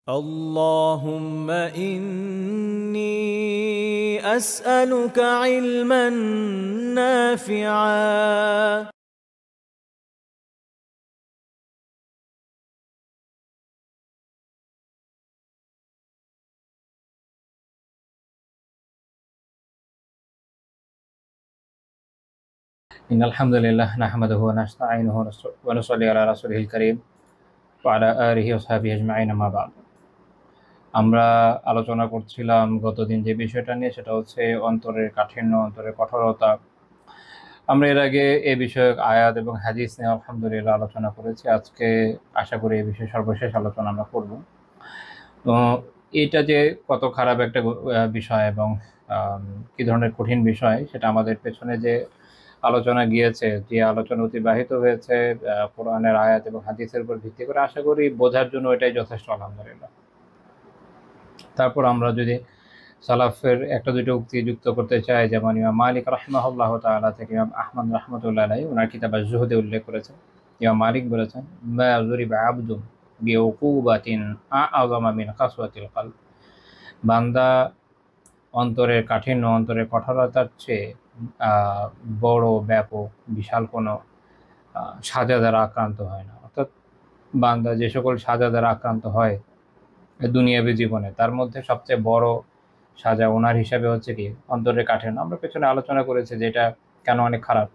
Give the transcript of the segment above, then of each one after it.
اللهم إني أسألك علما نافعا إن الحمد لله نحمده ونستعينه ونصلي على رسوله الكريم وعلى آله وصحبه أجمعين ما بعد। আমরা আলোচনা করছিলাম গতদিন যে বিষয়টা নিয়ে, সেটা হচ্ছে অন্তরের কাঠিন্য, অন্তরের কঠোরতা। আমরা এর আগে এ বিষয়ক আয়াত এবং হাদিস নিয়ে আলহামদুলিল্লাহ আলোচনা করেছি। আজকে আশা করি এই বিষয়ে সর্বশেষ আলোচনা আমরা করব। তো এটা যে কত খারাপ একটা বিষয় এবং কি ধরনের কঠিন বিষয়, সেটা আমাদের পেছনে যে আলোচনা গিয়েছে, যে আলোচনা অতিবাহিত হয়েছে কোরআনের আয়াত এবং হাদিসের উপর ভিত্তি করে, আশা করি বোঝার জন্য এটাই যথেষ্ট আলহামদুলিল্লাহ। তারপর আমরা যদি সালাফের একটা দুটো উক্তি যুক্ত করতে চাই, যেমন ইমাম মালিক রাহিমাহুল্লাহ তাআলা থেকে ইমাম আহমদ রাহমাতুল্লাহ আলাইহি ওনার কিতাব আজ-জুহদে উল্লেখ করেছেন। ইমাম মালিক বলেছেন, মা যুরিবা আবদুন বিউকুবাতিন আ'আযামা মিন কাসওয়াতিল কলব। বান্দা অন্তরের কাঠিন্য, অন্তরের কঠোরতার চেয়ে বড়, ব্যাপক, বিশাল কোনো সাজা দ্বারা আক্রান্ত হয় না। অর্থাৎ বান্দা যে সকল সাজা দ্বারা আক্রান্ত হয় দুনিয়াবী জীবনে, তার মধ্যে সবচেয়ে বড় সাজা ওনার হিসাবে হচ্ছে কি অন্তরের কাঠিন্য। আমরা পেছনে আলোচনা করেছি যে এটা কেন অনেক খারাপ।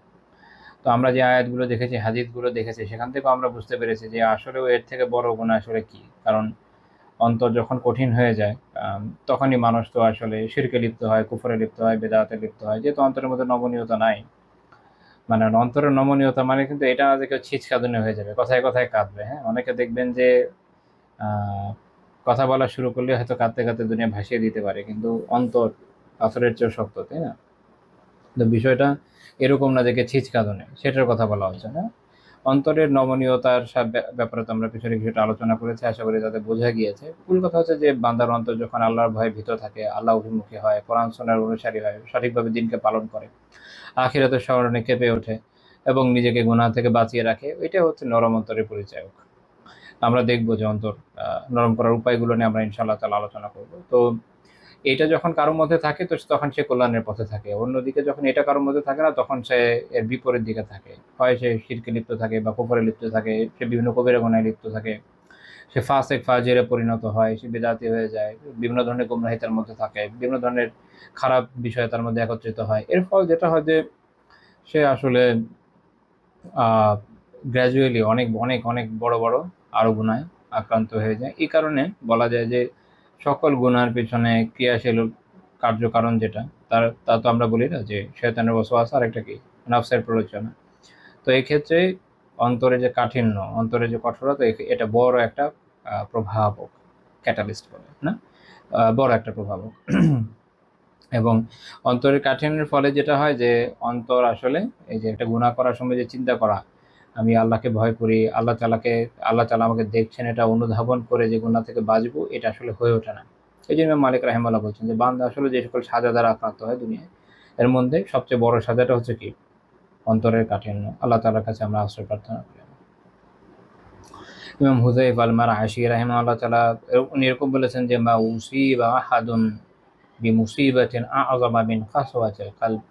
তো আমরা যে আয়াতগুলো দেখেছি, হাদিসগুলো দেখেছি, সেখান থেকেও আমরা বুঝতে পেরেছি যে আসলেও এর থেকে বড় গুনাহ আসলে কি। কারণ অন্তর যখন কঠিন হয়ে যায় তখনই মানুষ তো আসলে শিরকে লিপ্ত হয়, কুফরে লিপ্ত হয়, বেদাতে লিপ্ত হয়। যেহেতু অন্তরের মধ্যে নমনীয়তা নাই, মানে অন্তরের নমনীয়তা মানে কিন্তু এটা না যে কেউ ছিচকাঁদুনে হয়ে যাবে, কথায় কথায় কাঁদবে। হ্যাঁ, অনেকে দেখবেন যে কথা বলা শুরু করলে হয়তো কাঁদতে কাঁদতে দুনিয়া ভাসিয়ে দিতে পারে, কিন্তু অন্তর পাথরের চেয়েও শক্ত, তাই না? তো বিষয়টা এরকম না যে কে ছিচকাঁদুনে, সেটার কথা বলা হচ্ছে না। অন্তরের নমনীয়তার ব্যাপারে তো আমরা পিছনে কিছুটা আলোচনা করেছি, আশা করি তাদের বোঝা গিয়েছে। মূল কথা হচ্ছে যে বান্দার অন্তর যখন আল্লাহর ভয়ে ভীত থাকে, আল্লাহ অভিমুখী হয়, কোরআন সুন্নাহর অনুসারী হয়, সঠিকভাবে দিনকে পালন করে, আখিরাতের স্মরণে কেঁপে ওঠে এবং নিজেকে গুনাহ থেকে বাঁচিয়ে রাখে, এটা হচ্ছে নরম অন্তরের পরিচায়ক। আমরা দেখবো যে অন্তর নরম করার উপায়গুলো নিয়ে আমরা ইনশাআল্লাহ তাআলা আলোচনা করব। তো এটা যখন কারোর মধ্যে থাকে তো তখন সে কল্যাণের পথে থাকে। অন্যদিকে যখন এটা কারোর মধ্যে থাকে না, তখন সে এর বিপরীত দিকে থাকে। হয় সে শিরকে লিপ্ত থাকে বা কুফরে লিপ্ত থাকে, সে বিভিন্ন কবিরা গুনাহে লিপ্ত থাকে, সে ফাসেক ফাজিরে পরিণত হয়, সে বিদআতি হয়ে যায়, বিভিন্ন ধরনের গুমরাহি তার মধ্যে থাকে, বিভিন্ন ধরনের খারাপ বিষয় তার মধ্যে একত্রিত হয়। এর ফল যেটা হয় যে সে আসলে গ্র্যাজুয়ালি অনেক অনেক অনেক বড় বড় আরো গুনায় আক্রান্ত হয়ে যায়। এই কারণে বলা যায় যে সকল গুনার পিছনে ক্রিয়াশীল কার্যকারণ যেটা, তা তো আমরা বলি না যে শয়তানের ওয়াসওয়াসা, আর একটা কি নফসের প্ররোচনা। তো এই ক্ষেত্রে অন্তরে যে কাঠিন্য, অন্তরে যে কঠোরতা, এটা বড় একটা প্রভাবক, ক্যাটালিস্ট বলে না, বড় একটা প্রভাবক। এবং অন্তরের কাঠিন্যের ফলে যেটা হয় যে অন্তর আসলে এই যে একটা গুনাহ করার সময় যে চিন্তা করা, আমি আল্লাহকে ভয় করি, আল্লাহ তাআলা আমাকে দেখছেন, এটা অনুধাবন করে যে গুনাহ থেকে বাঁচবো, এটা আসলে হয়ে ওঠে না। এই জন্য মালিক রাহিমাহুল্লাহ বলছেন যে বান্দা আসলে যে সকল সাজা দ্বারা আক্রান্ত হয় দুনিয়ায়, এর মধ্যে সবচেয়ে বড় সাজাটা হচ্ছে কি অন্তরের কাঠিন্য। আল্লাহ তাআলার কাছে আমরা আশ্রয় প্রার্থনা করি। ইমাম হুযাইফা আল-মারআশি রাহিমাহুল্লাহ তাআলা উনি এরকম বলেছেন যে মা উসিবা আহাদুন বিমুসিবাতিন আ'যামা মিন কাসওয়াতিল কলব,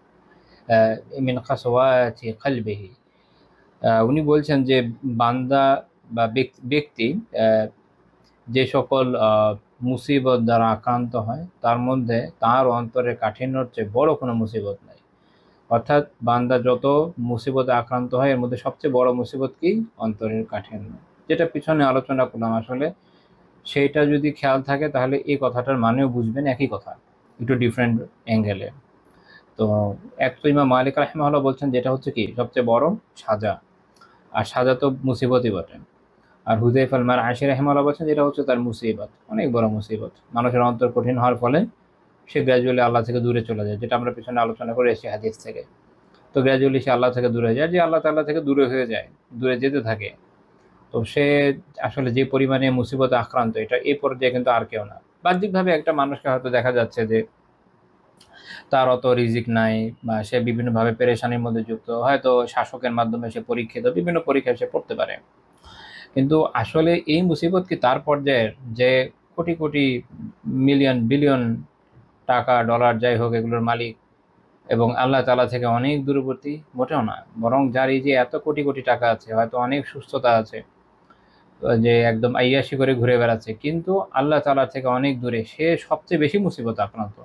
মিন কাসওয়াতি কলবিহি। উনি বলছেন যে বান্দা বা ব্যক্তি যে সকল মুসিবত দ্বারা আক্রান্ত হয়, তার মধ্যে তার অন্তরের কাঠিন্যর চেয়ে বড় কোনো মুসিবত নাই। অর্থাৎ বান্দা যত মুসিবতে আক্রান্ত হয়, এর মধ্যে সবচেয়ে বড় মুসিবত কি? অন্তরের কাঠিন্য। যেটা পিছনে আলোচনা করলাম, আসলে সেইটা যদি খেয়াল থাকে তাহলে এই কথাটার মানেও বুঝবেন একই কথা, একটু ডিফারেন্ট অ্যাঙ্গেলে। তো এক তো ইমাম মালিক রাহিমাহুল্লাহ বলছেন যেটা হচ্ছে কি সবচেয়ে বড় সাজা, আর সাজা তো মুসিবতই বটে। আর হুযাইফা আল-মারআশি রাহিমাহুল্লাহ বলছেন যেটা হচ্ছে তার মুসিবত, অনেক বড় মুসিবত। মানুষের অন্তর কঠিন হওয়ার ফলে সে গ্র্যাজুয়ালি আল্লাহ থেকে দূরে চলে যায়, যেটা আমরা পিছনে আলোচনা করে এসেছি হাদিস থেকে। তো গ্র্যাজুয়ালি সে আল্লাহ থেকে দূরে যায়, যে আল্লাহ তাআলা থেকে দূরে হয়ে যায়, দূরে যেতে থাকে। তো সে আসলে যে পরিমাণে মুসিবতে আক্রান্ত, এটা এই পর্যায়ে কিন্তু আর কেউ না। বাহ্যিকভাবে একটা মানুষকে হয়তো দেখা যাচ্ছে যে তার অত রিজিক নাই, বা সে বিভিন্নভাবে পেরেশানির মধ্যে যুক্ত, হয়তো শাসকের মাধ্যমে সে পরীক্ষিত, বিভিন্ন পরীক্ষায় সে পড়তে পারে। কিন্তু আসলে এই মুসিবত কি তার পর্যায়ের যে কোটি কোটি মিলিয়ন বিলিয়ন টাকা ডলার যাই হোক এগুলোর মালিক এবং আল্লাহ তাআলা থেকে অনেক দূরবর্তী? মোটেও না। বরং যার এই যে এত কোটি কোটি টাকা আছে, হয়তো অনেক সুস্থতা আছে, যে একদম আইয়াশি করে ঘুরে বেড়াচ্ছে, কিন্তু আল্লাহ তাআলা থেকে অনেক দূরে, সে সবচেয়ে বেশি মুসিবত আক্রান্ত।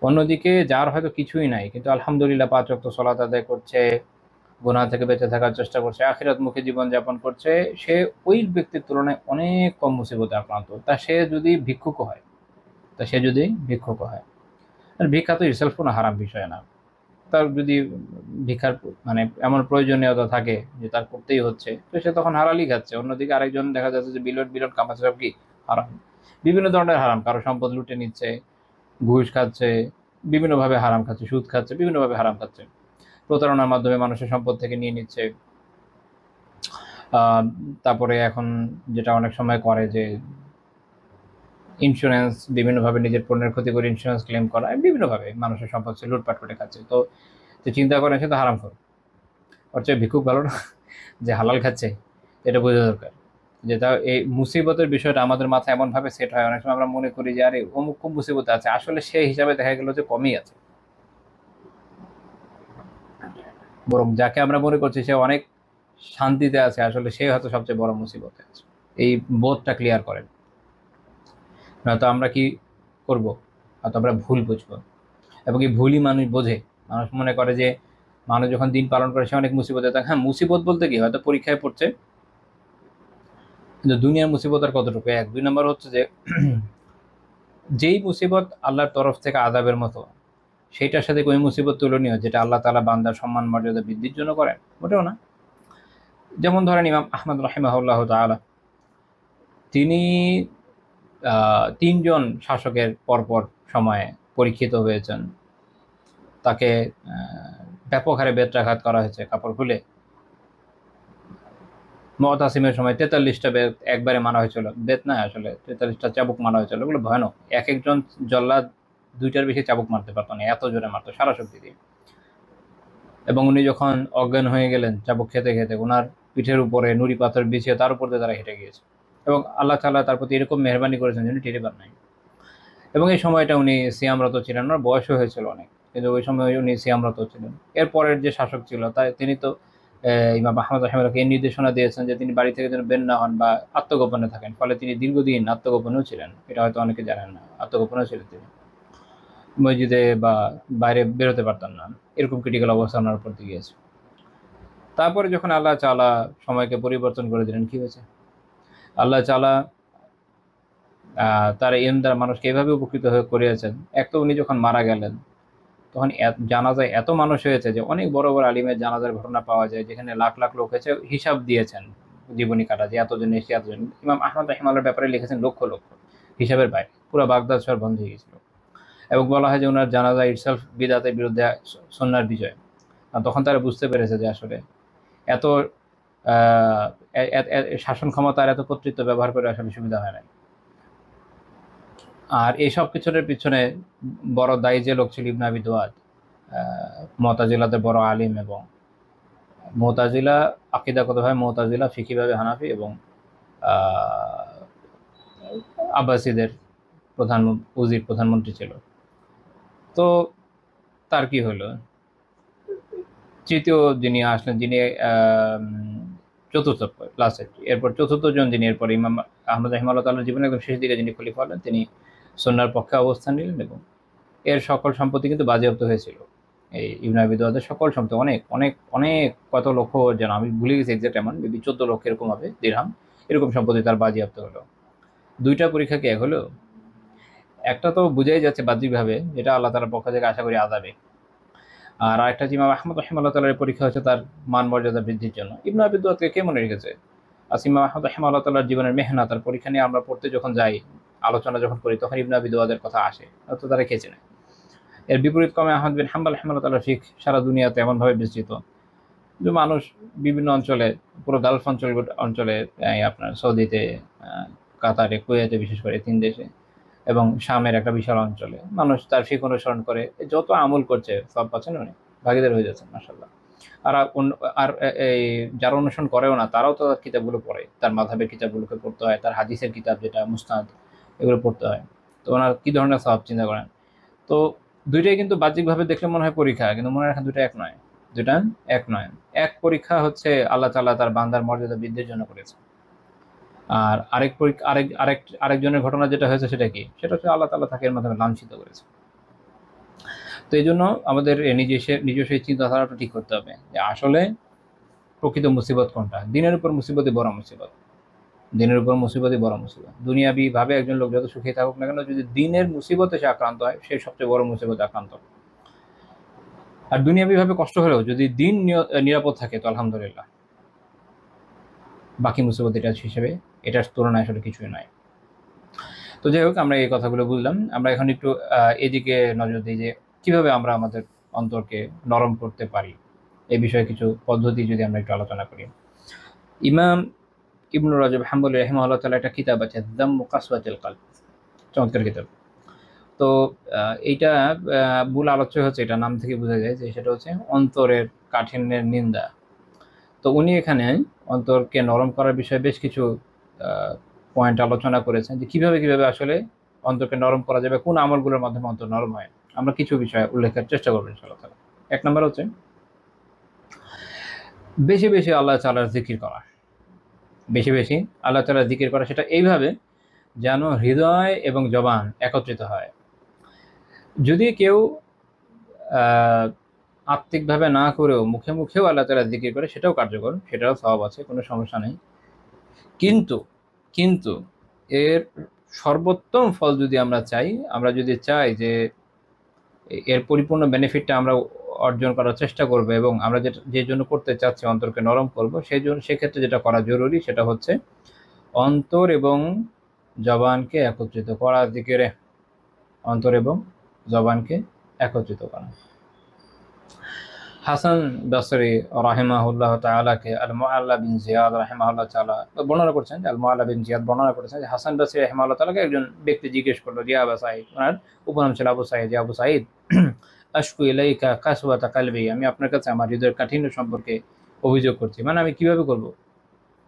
অন্যদিকে যার হয়তো কিছুই নাই, কিন্তু আলহামদুলিল্লাহ 5 ওয়াক্ত সালাত আদায় করছে, গুনাহ থেকে বেঁচে থাকার চেষ্টা করছে, আখিরাতমুখী জীবন যাপন করছে, সে ওই ব্যক্তির তুলনায় অনেক কম মুসিবতে আক্রান্ত। তা সে যদি ভিক্ষুক হয়, আর ভিক্ষা তো ইটসেলফ কোনো হারাম বিষয় না। তার যদি ভিক্ষার মানে এমন প্রয়োজনীয়তা থাকে যে তার করতেই হচ্ছে, তো সে তখন হালালই খাচ্ছে। অন্যদিকে আরেকজন দেখা যাচ্ছে যে বিলিয়ন বিলিয়ন কামাচ্ছে, সব কি হারাম, বিভিন্ন ধরনের হারাম, কারো সম্পদ লুটে নিচ্ছে, ঘুষ খাচ্ছে, বিভিন্নভাবে হারাম খাচ্ছে, সুদ খাচ্ছে, বিভিন্নভাবে হারাম খাচ্ছে, প্রতারণার মাধ্যমে মানুষের সম্পদ থেকে নিয়ে নিচ্ছে। আহ, তারপরে এখন যেটা অনেক সময় করে যে ইন্স্যুরেন্স, বিভিন্নভাবে নিজের পণ্যের ক্ষতি করে ইন্স্যুরেন্স ক্লেম করা, বিভিন্নভাবে মানুষের সম্পদ সে লুটপাট করে খাচ্ছে। তো তো চিন্তা করেন, সে তো হারাম করে, ওর চেয়ে ভিক্ষুক ভালো না যে হালাল খাচ্ছে? এটা বোঝা দরকার। যে তা এই মুসিবতের বিষয়টা আমাদের মাথায় এমনভাবে সেট হয়, অনেক সময় আমরা মনে করি যে আরে অমুক খুব মুসিবতে আছে, আসলে সেই হিসাবে দেখা গেল যে কমই আছে, বরং যাকে আমরা মনে করছি সে অনেক শান্তিতে আছে, আসলে সে হয়তো সবচেয়ে বড় মুসিবতে আছে। এই বোধটা ক্লিয়ার করেন, নয়তো আমরা কি করব, হয়তো আমরা ভুল বুঝবো, এবং এই ভুলই মানুষ বোঝে। মানুষ মনে করে যে মানুষ যখন দিন পালন করে সে অনেক মুসিবতে থাকে। হ্যাঁ, মুসিবত বলতে কি, হয়তো পরীক্ষায় পড়ছে, কিন্তু দুনিয়ার মুসিবত আর কতটুকু? 1 2 নম্বর হচ্ছে যে যেই মুসিবত আল্লাহর তরফ থেকে আযাবের মতো, সেইটার সাথে ওই মুসিবত তুলনীয় যেটা আল্লাহ তাআলা বান্দার সম্মান মর্যাদা বৃদ্ধির জন্য করেন? মোটেও না। যেমন ধরেন ইমাম আহমদ রাহিমাহুল্লাহ তাআলা, তিনি 3জন শাসকের পরপর সময়ে পরীক্ষিত হয়েছেন। তাকে ব্যাপক হারে বেত্রাঘাত করা হয়েছে কাপড় খুলে। মুতাসিমের সময় 43টা বেত একবারে মারা হয়েছিল, বেত না আসলে 43টা চাবুক মারা হয়েছিল। এগুলো ভয়ানক। এক একজন জল্লাদ 2টার বেশি চাবুক মারতে পারতো না, এত জোরে মারতো সারা শক্তি দিয়ে। এবং উনি যখন অজ্ঞান হয়ে গেলেন চাবুক খেতে খেতে, ওনার পিঠের উপরে নুড়ি পাথর বিছিয়ে তার উপর দিয়ে তারা হেঁটে গিয়েছে, এবং আল্লাহ তাআলা তার প্রতি এরকম মেহরবানি করেছেন যিনি টের পান নাই। এবং এই সময়টা উনি সিয়ামরত ছিলেন, ওনার বয়সও হয়েছিল অনেক, কিন্তু ওই সময় উনি সিয়ামরত ছিলেন। এরপরের যে শাসক ছিল তিনি তো ইমাম আহমদ রাহিমাহুল্লাহকে এই নির্দেশনা দিয়েছেন যে তিনি বাড়ি থেকে যেন বের না হন বা আত্মগোপনে থাকেন। ফলে তিনি দীর্ঘদিন আত্মগোপনেও ছিলেন, এটা হয়তো অনেকে জানেন না, আত্মগোপনেও ছিলেন তিনি, মসজিদে বা বাইরে বেরোতে পারতেন না, এরকম ক্রিটিক্যাল অবস্থা ওনার উপর দিয়ে গিয়েছে। তারপরে যখন আল্লাহ তাআলা সময়কে পরিবর্তন করে দিলেন, কি হয়েছে? আল্লাহ তাআলা তার ইলম দ্বারা মানুষকে এভাবে উপকৃত হয়ে করিয়েছেন। এক তো উনি যখন মারা গেলেন, তখন জানাজায় এত মানুষ হয়েছে যে অনেক বড় বড় আলিমের জানাজার ঘটনা পাওয়া যায়, যেখানে লাখ লাখ লোক হয়েছে, হিসাব দিয়েছেন জীবনী কাটা, যে এতজন এসে এতজন। ইমাম আহমদ রাহিমাহুল্লাহর ব্যাপারে লিখেছেন লক্ষ লক্ষ, হিসাবের বাইরে, পুরো বাগদাদ শহর বন্ধ হয়ে গেছিল। এবং বলা হয় যে ওনার জানাজা ইটসেলফ বিদআতের বিরুদ্ধে সুন্নাহর বিজয়। তখন তারা বুঝতে পেরেছে যে আসলে এত শাসন ক্ষমতার এত কর্তৃত্ব ব্যবহার করে আসলে সুবিধা হয় না। আর এই সব কিছুর পিছনে বড় দায়ী যে লোক ছিল ইবনে আবি দুআদ, মুতাজিলাদের বড় আলিম, এবং মুতাজিলা আকীদাগতভাবে মুতাজিলা, ফিকহিভাবে হানাফি, এবং আব্বাসীদের প্রধানমন্ত্রী ছিল। তো তার কি হলো, তৃতীয় যিনি আসলেন, যিনি চতুর্থ লাস্ট, এরপর চতুর্থ জন যিনি, এরপর ইমাম আহমদ রাহিমাহুল্লাহ তাআলার জীবনের একদম শেষ দিকে যিনি খলিফা হলেন, তিনি সুন্নাহর পক্ষে অবস্থান নিলেন, এবং এর সকল সম্পত্তি কিন্তু বাজেয়াপ্ত হয়েছিল। এই ইবনে আবি দুআদের সকল সম্পত্তি, অনেক অনেক অনেক, কত লক্ষ যেন আমি ভুলে গেছি এক্সাক্ট অ্যামাউন্ট, মেবি 14 লক্ষ এরকম হবে দিরহাম, এরকম সম্পত্তি তার বাজেয়াপ্ত হলো। 2টা পরীক্ষা কি এক হলো? একটা তো বুঝাই যাচ্ছে বাহ্যিকভাবে যেটা আল্লাহ তাআলার পক্ষ থেকে আশা করি আযাবে, আর আরেকটা ইমাম আহমদ রাহিমাহুল্লাহ তাআলার পরীক্ষা হচ্ছে তার মান মর্যাদা বৃদ্ধির জন্য। ইবনে আবি দুআদকে কে মনে রেখেছে? ইমাম আহমদ রাহিমাহুল্লাহ তাআলার জীবনের মেহনত আর পরীক্ষা নিয়ে আমরা পড়তে যখন যাই, আলোচনা যখন করি, তখন ইবনে আবি দুআদের কথা আসে, তো তারা খেয়েছে না। এর বিপরীত ক্রমে আহমদ বিন হাম্বল রাহিমাহুল্লাহ তাআলার ফিকহ সারা দুনিয়াতে এমনভাবে বিস্তৃত যে মানুষ বিভিন্ন অঞ্চলে, পুরো গালফ অঞ্চলে, আপনার সৌদিতে, কাতারে, কুয়েতে, বিশেষ করে 3 দেশে, এবং শামের একটা বিশাল অঞ্চলে মানুষ তার ফিকহ অনুসরণ করে যত আমল করছে সব পাচ্ছেন অনেক ভাগীদার হয়ে যাচ্ছেন মাশাআল্লাহ। আর এই যারা অনুসরণ করেও না, তারাও তো তার কিতাবগুলো পড়ে, তার মাযহাবের কিতাবগুলোকে পড়তে হয়, তার হাদিসের কিতাব যেটা মুসনাদ, এগুলো পড়তে হয়। তো ওনার কী ধরনের সওয়াব চিন্তা করেন। তো দুইটাই কিন্তু বাহ্যিকভাবে দেখলে মনে হয় পরীক্ষা, কিন্তু মনে রাখেন দুটো এক নয়, দুটা এক নয়। এক পরীক্ষা হচ্ছে আল্লাহ তাআলা তার বান্দার মর্যাদা বৃদ্ধির জন্য করেছে, আর আরেক পরীক্ষা আরেকজনের ঘটনা যেটা হয়েছে সেটা কি, সেটা হচ্ছে আল্লাহ তাআলা তাকে এর মাধ্যমে লাঞ্ছিত করেছে। তো এই জন্য আমাদের নিজস্ব চিন্তাধারাটা ঠিক করতে হবে যে আসলে প্রকৃত মুসিবত কোনটা। দিনের উপর মুসিবতই বড় মুসিবত, দিনের উপর মুসিবতই বড় মুসিবত। দুনিয়াবি ভাবে একজন লোক যত সুখী থাকুক না কেন, যদি দিনের মুসিবতে সে আক্রান্ত হয়, সে সবচেয়ে বড় মুসিবতে আক্রান্ত। আর দুনিয়াবি ভাবে কষ্ট হলেও যদি দিন নিরাপদ থাকে তো আলহামদুলিল্লাহ, বাকি মুসিবত এটার তুলনায় আসলে কিছুই নয়। তো যাই হোক, আমরা এই কথাগুলো বুঝলাম। আমরা এখন একটু এদিকে নজর দিই যে কিভাবে আমরা আমাদের অন্তরকে নরম করতে পারি, এই বিষয়ে কিছু পদ্ধতি যদি আমরা একটু আলোচনা করি। ইমাম ইবনুর রাজব হাম্বলী রাহিমাহুল্লাহ তাআলা একটা কিতাব আছে, দাম্মু কাসওয়াতিল কলব, চমৎকার কিতাব। তো এইটা মূল আলোচ্য হচ্ছে, এটা নাম থেকে বোঝা যায় যে সেটা হচ্ছে অন্তরের কাঠিন্যের নিন্দা। তো উনি এখানে অন্তরকে নরম করার বিষয়ে বেশ কিছু পয়েন্ট আলোচনা করেছেন যে কিভাবে আসলে অন্তরকে নরম করা যাবে, কোন আমলগুলোর মাধ্যমে অন্তর নরম হয়। আমরা কিছু বিষয় উল্লেখের চেষ্টা করবো ইনশাআল্লাহ। এক নম্বর হচ্ছে বেশি বেশি আল্লাহ তাআলার জিকির করা। বেশি বেশি আল্লাহ তাআলার জিকির করা, সেটা এইভাবে যেন হৃদয় এবং জবান একত্রিত হয়। যদি কেউ আত্মিকভাবে না করেও মুখে মুখেও আল্লাহ তাআলার জিকির করে, সেটাও কার্যকর, সেটাও সওয়াব আছে, কোনো সমস্যা নেই। কিন্তু কিন্তু এর সর্বোত্তম ফল যদি আমরা চাই যে এর পরিপূর্ণ বেনিফিটটা আমরা অর্জন করার চেষ্টা করব, এবং আমরা যে জন্য করতে চাচ্ছি অন্তরকে নরম করব, সেক্ষেত্রে যেটা করা জরুরি সেটা হচ্ছে অন্তর এবং জবানকে একত্রিত করা জিকিরে, অন্তর এবং জবানকে একত্রিত করা। হাসান বসরি রাহিমাহুল্লাহ তাআলাকে আল মুআল্লা বিন জিয়াদ রাহিমাহুল্লাহ তাআলা বর্ণনা করছেন, আল মুআল্লা বিন জিয়াদ বর্ণনা করেছেন যে হাসান বসরি রাহিমাহুল্লাহ তাআলাকে একজন ব্যক্তি জিজ্ঞেস করলো, ইয়া আবু সাঈদ, ওনার উপনাম ছিল আবু সাঈদ, আবু সাঈদ আশকু ইলাইকা কাসওয়াতা কলবি, আমি আপনার কাছে আমার হৃদয়ের কাঠিন্য সম্পর্কে অভিযোগ করছি, মানে আমি কিভাবে করব,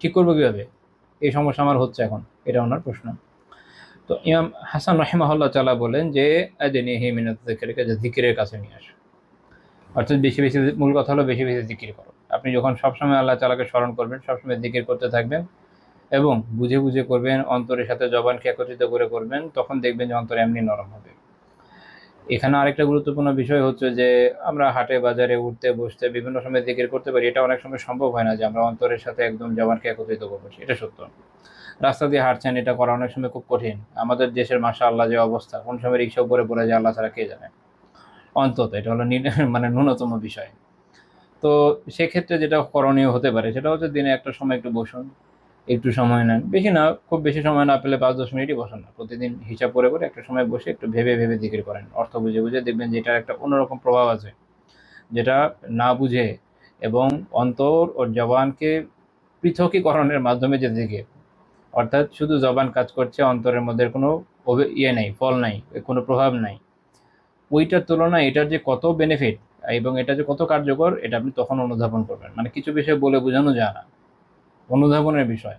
ঠিক করবো কিভাবে, এই সমস্যা আমার হচ্ছে এখন, এটা ওনার প্রশ্ন। তো ইমাম হাসান রাহিমাহুল্লাহ তাআলা বলেন যে আদিনিহি মিনাত যিকরিকা, যে জিকিরের কাছে নিয়ে আসো। অর্থাৎ বেশি বেশি, মূল কথা হলো বেশি বেশি জিকির করো। আপনি যখন সবসময় আল্লাহ তাআলাকে স্মরণ করবেন, সবসময় জিকির করতে থাকবেন এবং বুঝে বুঝে করবেন, অন্তরের সাথে জবানকে একত্রিত করে করবেন, তখন দেখবেন যে অন্তর এমনি নরম হবে। এখানে আরেকটা গুরুত্বপূর্ণ বিষয় হচ্ছে যে আমরা হাটে বাজারে উঠতে বসতে বিভিন্ন সময় জিকির করতে পারি, এটা অনেক সময় সম্ভব হয় না যে আমরা অন্তরের সাথে একদম জবানকে একত্রিত করবো, এটা সত্য। রাস্তা দিয়ে হাঁটছেন, এটা করা অনেক সময় খুব কঠিন। আমাদের দেশের মাশাআল্লাহ যে অবস্থা, কোন সময় রিক্সা উপরে পড়ে যায় আল্লাহ ছাড়া কে জানে। অন্তত এটা হলো মানে ন্যূনতম বিষয়। তো সেক্ষেত্রে যেটা করণীয় হতে পারে সেটা হচ্ছে দিনে একটা সময় একটু বসুন, একটু সময় নেন, বেশি না, খুব বেশি সময় না পেলে 5-10 মিনিটই বসুন না, প্রতিদিন হিসাব করে করে একটা সময় বসে একটু ভেবে ভেবে জিকির করেন, অর্থ বুঝে বুঝে, দেখবেন যে এটার একটা অন্যরকম প্রভাব আছে, যেটা না বুঝে এবং অন্তর ও জবানকে পৃথকীকরণের মাধ্যমে যে জিকির, অর্থাৎ শুধু জবান কাজ করছে, অন্তরের মধ্যে কোনো নেই, ফল নাই, কোনো প্রভাব নাই, ওইটার তুলনায় এটার যে কত বেনিফিট এবং এটা যে কত কার্যকর, এটা আপনি তখন অনুধাবন করবেন। মানে কিছু বিষয় বলে বোঝানো যায় না, অনুধাবনের বিষয়,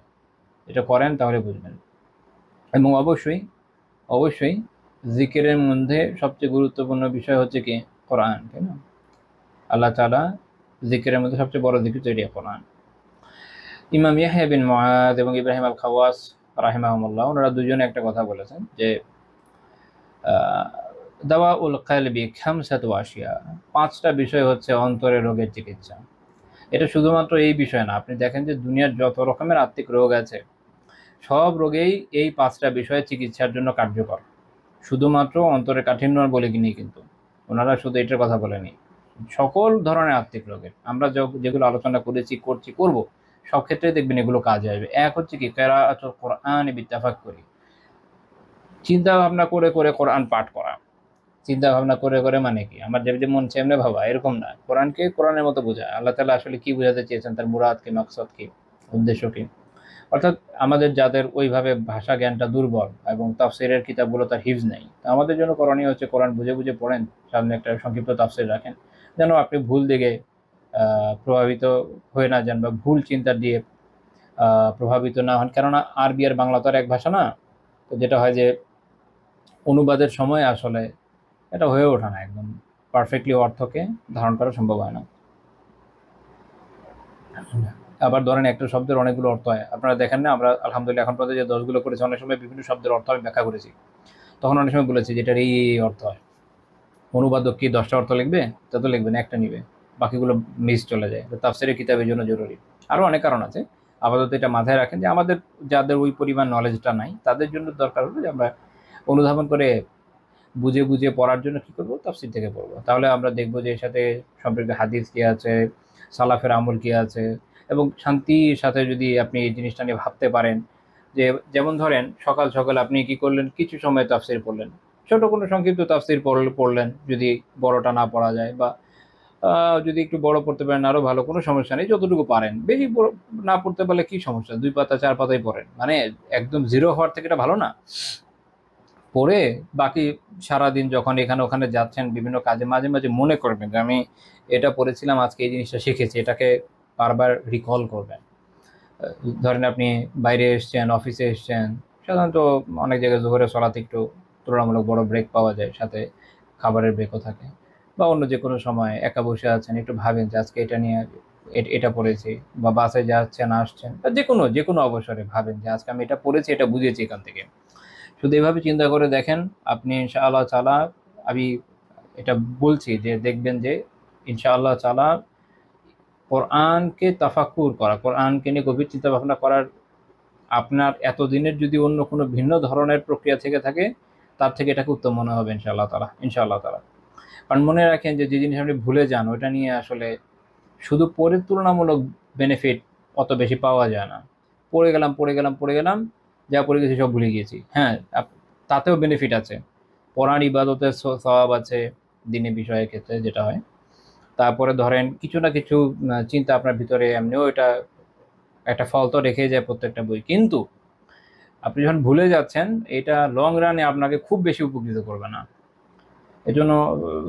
এটা করেন তাহলে বুঝবেন। এবং অবশ্যই অবশ্যই জিকিরের মধ্যে সবচেয়ে গুরুত্বপূর্ণ বিষয় হচ্ছে কি, কোরআন, তাই না? আল্লাহ তাআলা জিকিরের মধ্যে সবচেয়ে বড় জিকির তৈরি কোরআন। ইমাম ইয়াহইয়া বিন মুআদ এবং ইব্রাহিম আল খাওয়াস রাহিমাহুমুল্লাহ, ওনারা দুজনে একটা কথা বলেছেন যে দাওয়াউল কলবি খামসাতু আশিয়া, 5টা বিষয় হচ্ছে অন্তরের রোগের চিকিৎসা। এটা শুধুমাত্র এই বিষয় না, আপনি দেখেন যে দুনিয়ার যত রকমের আত্মিক রোগ আছে, সব রোগেই এই 5টা বিষয় চিকিৎসার জন্য কার্যকর। শুধুমাত্র অন্তরের কাঠিন্য বলে কিনি, কিন্তু ওনারা শুধু এটার কথা বলেনি, সকল ধরনের আত্মিক রোগের আমরা যেগুলো আলোচনা করেছি, করব, সব ক্ষেত্রে দেখবেন এগুলো কাজে আসবে। এক হচ্ছে কি, কিরাআতুল কোরআন বিতাফাক্কুরি, চিন্তা ভাবনা করে করে কোরআন পাঠ করা। চিন্তা ভাবনা করে করে মানে কি, আমার যে মন চেমনে ভাবা, এরকম না, কোরআনকে কোরআনের মতো বোঝা, আল্লাহ তাআলা আসলে কি বোঝাতে চেয়েছেন, তার মুরাদ কি, মাকসাদ কি, উদ্দেশ্য কি। অর্থাৎ আমাদের যাদের ওইভাবে ভাষা জ্ঞানটা দুর্বল এবং তাফসিরের কিতাবগুলো তার হিফজ নেই, তা আমাদের জন্য করণীয় হচ্ছে কোরআন বুঝে বুঝে পড়েন, সামনে একটা সংক্ষিপ্ত তাফসির রাখেন, যেন আপনি ভুল দিকে প্রভাবিত হয়ে না যান বা ভুল চিন্তা দিয়ে প্রভাবিত না হন। কেননা আরবি আর বাংলা তো আর এক ভাষা না, তো যেটা হয় যে অনুবাদের সময় আসলে এটা হয়ে ওঠে না, একদম পারফেক্টলি অর্থকে ধারণ করা সম্ভব হয় না। আবার ধরেন একটা শব্দের অনেকগুলো অর্থ হয়, আপনারা দেখেন না, আমরা আলহামদুলিল্লাহ এখন পর্যন্ত যে দশগুলো করেছি অনেক সময় বিভিন্ন শব্দের অর্থ আমি ব্যাখ্যা করেছি, তখন অনেক সময় বলেছি যে এটার এই অর্থ হয়। অনুবাদক কি 10টা অর্থ লিখবে? তা তো লিখবে না, একটা নিবে, বাকিগুলো মিস চলে যায়। তাফসীরের কিতাবের জন্য জরুরি। আরও অনেক কারণ আছে, আপাতত এটা মাথায় রাখেন যে আমাদের যাদের ওই পরিমাণ নলেজটা নাই তাদের জন্য দরকার হলো যে আমরা অনুধাবন করে বুঝে বুঝে পড়ার জন্য কি করব, তাফসীর থেকে পড়বো। তাহলে আমরা দেখব যে এর সাথে সম্পর্কে হাদিস কি আছে, সালাফের আমল কি আছে, এবং শান্তির সাথে যদি আপনি এই জিনিসটা নিয়ে ভাবতে পারেন যে, যেমন ধরেন সকাল সকাল আপনি কি করলেন, কিছু সময় তাফসীর পড়লেন, ছোট কোনো সংক্ষিপ্ত তাফসীর পড়লেন, যদি বড়টা না পড়া যায়, বা যদি একটু বড় পড়তে পারেন আরও ভালো, কোনো সমস্যা নেই, যতটুকু পারেন। বেশি না পড়তে পারলে কি সমস্যা, 2 পাতা 4 পাতাই পড়েন, মানে একদম জিরো হওয়ার থেকে এটা ভালো না? পড়ে বাকি সারাদিন যখন এখানে ওখানে যাচ্ছেন বিভিন্ন কাজে, মাঝে মাঝে মনে করবেন যে আমি এটা পড়েছিলাম, আজকে এই জিনিসটা শিখেছি, এটাকে বারবার রিকল করবেন। ধরেন আপনি বাইরে এসছেন, অফিসে এসছেন, সাধারণত অনেক জায়গায় জোহরের সলাতে একটু তুলনামূলক বড় ব্রেক পাওয়া যায়, সাথে খাবারের ব্রেকও থাকে, বা অন্য যে কোনো সময় একা বসে আছেন, একটু ভাবেন যে আজকে এটা নিয়ে এটা পড়েছি, বা বাসে যাচ্ছেন আসছেন, বা যে কোনো অবসরে ভাবেন যে আজকে আমি এটা পড়েছি, এটা বুঝেছি এখান থেকে। শুধু এভাবে চিন্তা করে দেখেন, আপনি ইনশাআল্লাহ তাআলা, আমি এটা বলছি যে দেখবেন যে ইনশাআল্লাহ তাআলা কোরআনকে তাফাক্কুর করা, কোরআনকে নিয়ে গভীর চিন্তা ভাবনা করার আপনার এতদিনের যদি অন্য কোনো ভিন্ন ধরনের প্রক্রিয়া থেকে থাকে, তার থেকে এটাকে উত্তম মনে হবে ইনশাআল্লাহ তাআলা, ইনশাআল্লাহ তাআলা। কারণ মনে রাখেন যে জিনিস আপনি ভুলে যান, ওটা নিয়ে আসলে শুধু পড়ে তুলনামূলক বেনিফিট অত বেশি পাওয়া যায় না। পড়ে গেলাম, যা পড়ে গেছি সব ভুলে গিয়েছি। হ্যাঁ, তাতেও বেনিফিট আছে, পড়ার ইবাদতের সওয়াব আছে দিনী বিষয়ের ক্ষেত্রে যেটা হয়। তারপরে ধরেন কিছু না কিছু চিন্তা আপনার ভিতরে এমনিও এটা একটা ফল তো রেখে যায় প্রত্যেকটা বই, কিন্তু আপনি যখন ভুলে যাচ্ছেন, এটা লং রানে আপনাকে খুব বেশি উপকৃত করবে না। এজন্য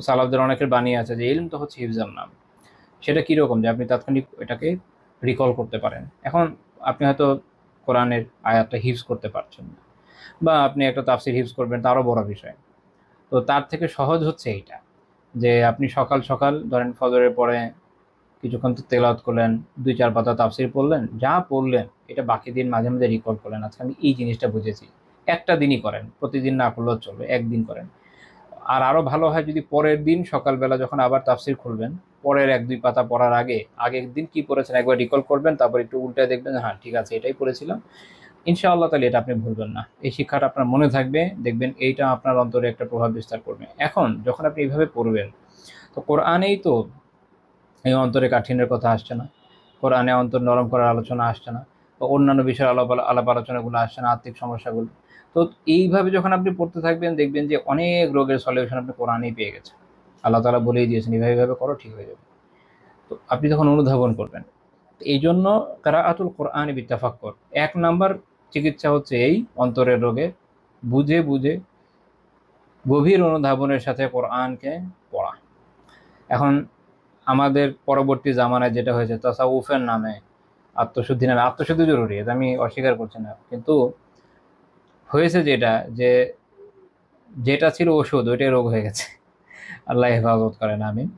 সালাফদের অনেকের বাণী আছে যে ইলম তো হচ্ছে হিফজার নাম। সেটা কীরকম, যে আপনি তাৎক্ষণিক এটাকে রিকল করতে পারেন। এখন আপনি হয়তো কোরআনের আয়াতটা হিফজ করতে পারছেন না, বা আপনি একটা তাফসির হিফজ করবেন, তারও বড় বিষয়। তো তার থেকে সহজ হচ্ছে এইটা, যে আপনি সকাল সকাল ধরেন ফজরের পরে কিছুক্ষণ তো তেলাওয়াত করলেন, 2-4 পাতা তাফসির পড়লেন, যা পড়লেন এটা বাকি দিন মাঝে মাঝে রিকল করলেন, আজকে আমি এই জিনিসটা বুঝেছি। একটা দিনই করেন, প্রতিদিন না করলেও চলবে, একদিন করেন। আর আরও ভালো হয় যদি পরের দিন সকালবেলা যখন আবার তাফসির খুলবেন, পরের 1-2 পাতা পড়ার আগে আগের দিন কী পড়েছেন একবার রিকল করবেন, তারপর একটু উল্টায় দেখবেন, হ্যাঁ ঠিক আছে এটাই পড়েছিলাম, ইনশাআল্লাহ তাহলে এটা আপনি ভুলবেন না। এই শিক্ষাটা আপনার মনে থাকবে, দেখবেন এইটা আপনার অন্তরে একটা প্রভাব বিস্তার করবে। এখন যখন আপনি এইভাবে পড়বেন, তো কোরআনেই তো এই অন্তরে কাঠিন্যের কথা আসছে না, কোরআনে অন্তর নরম করার আলোচনা আসছে না, বা অন্যান্য বিষয়ের আলাপ আলোচনাগুলো আসছে না, আর্থিক সমস্যাগুলো। তো এইভাবে যখন আপনি পড়তে থাকবেন, দেখবেন যে অনেক রোগের সলিউশন আপনি কোরআনেই পেয়ে গেছেন। আল্লাহ তাআলা বলেই দিয়েছেন এইভাবে করো, ঠিক হয়ে যাবে। তো আপনি তখন অনুধাবন করবেন। এই জন্য কিরাআতুল কোরআনি বিতাফাক্কুর, 1 নাম্বার চিকিৎসা হচ্ছে এই অন্তরের রোগে, বুঝে বুঝে গভীর অনুধাবনের সাথে কোরআনকে পড়া। এখন আমাদের পরবর্তী জামানায় যেটা হয়েছে, তাসাউফের নামে, আত্মশুদ্ধি নামে, আত্মশুদ্ধি জরুরি, এটা আমি অস্বীকার করছি না, কিন্তু হয়েছে যেটা ছিল ওষুধ, ওইটাই রোগ হয়ে গেছে। আল্লাহ হেফাজত করেন, আমিন।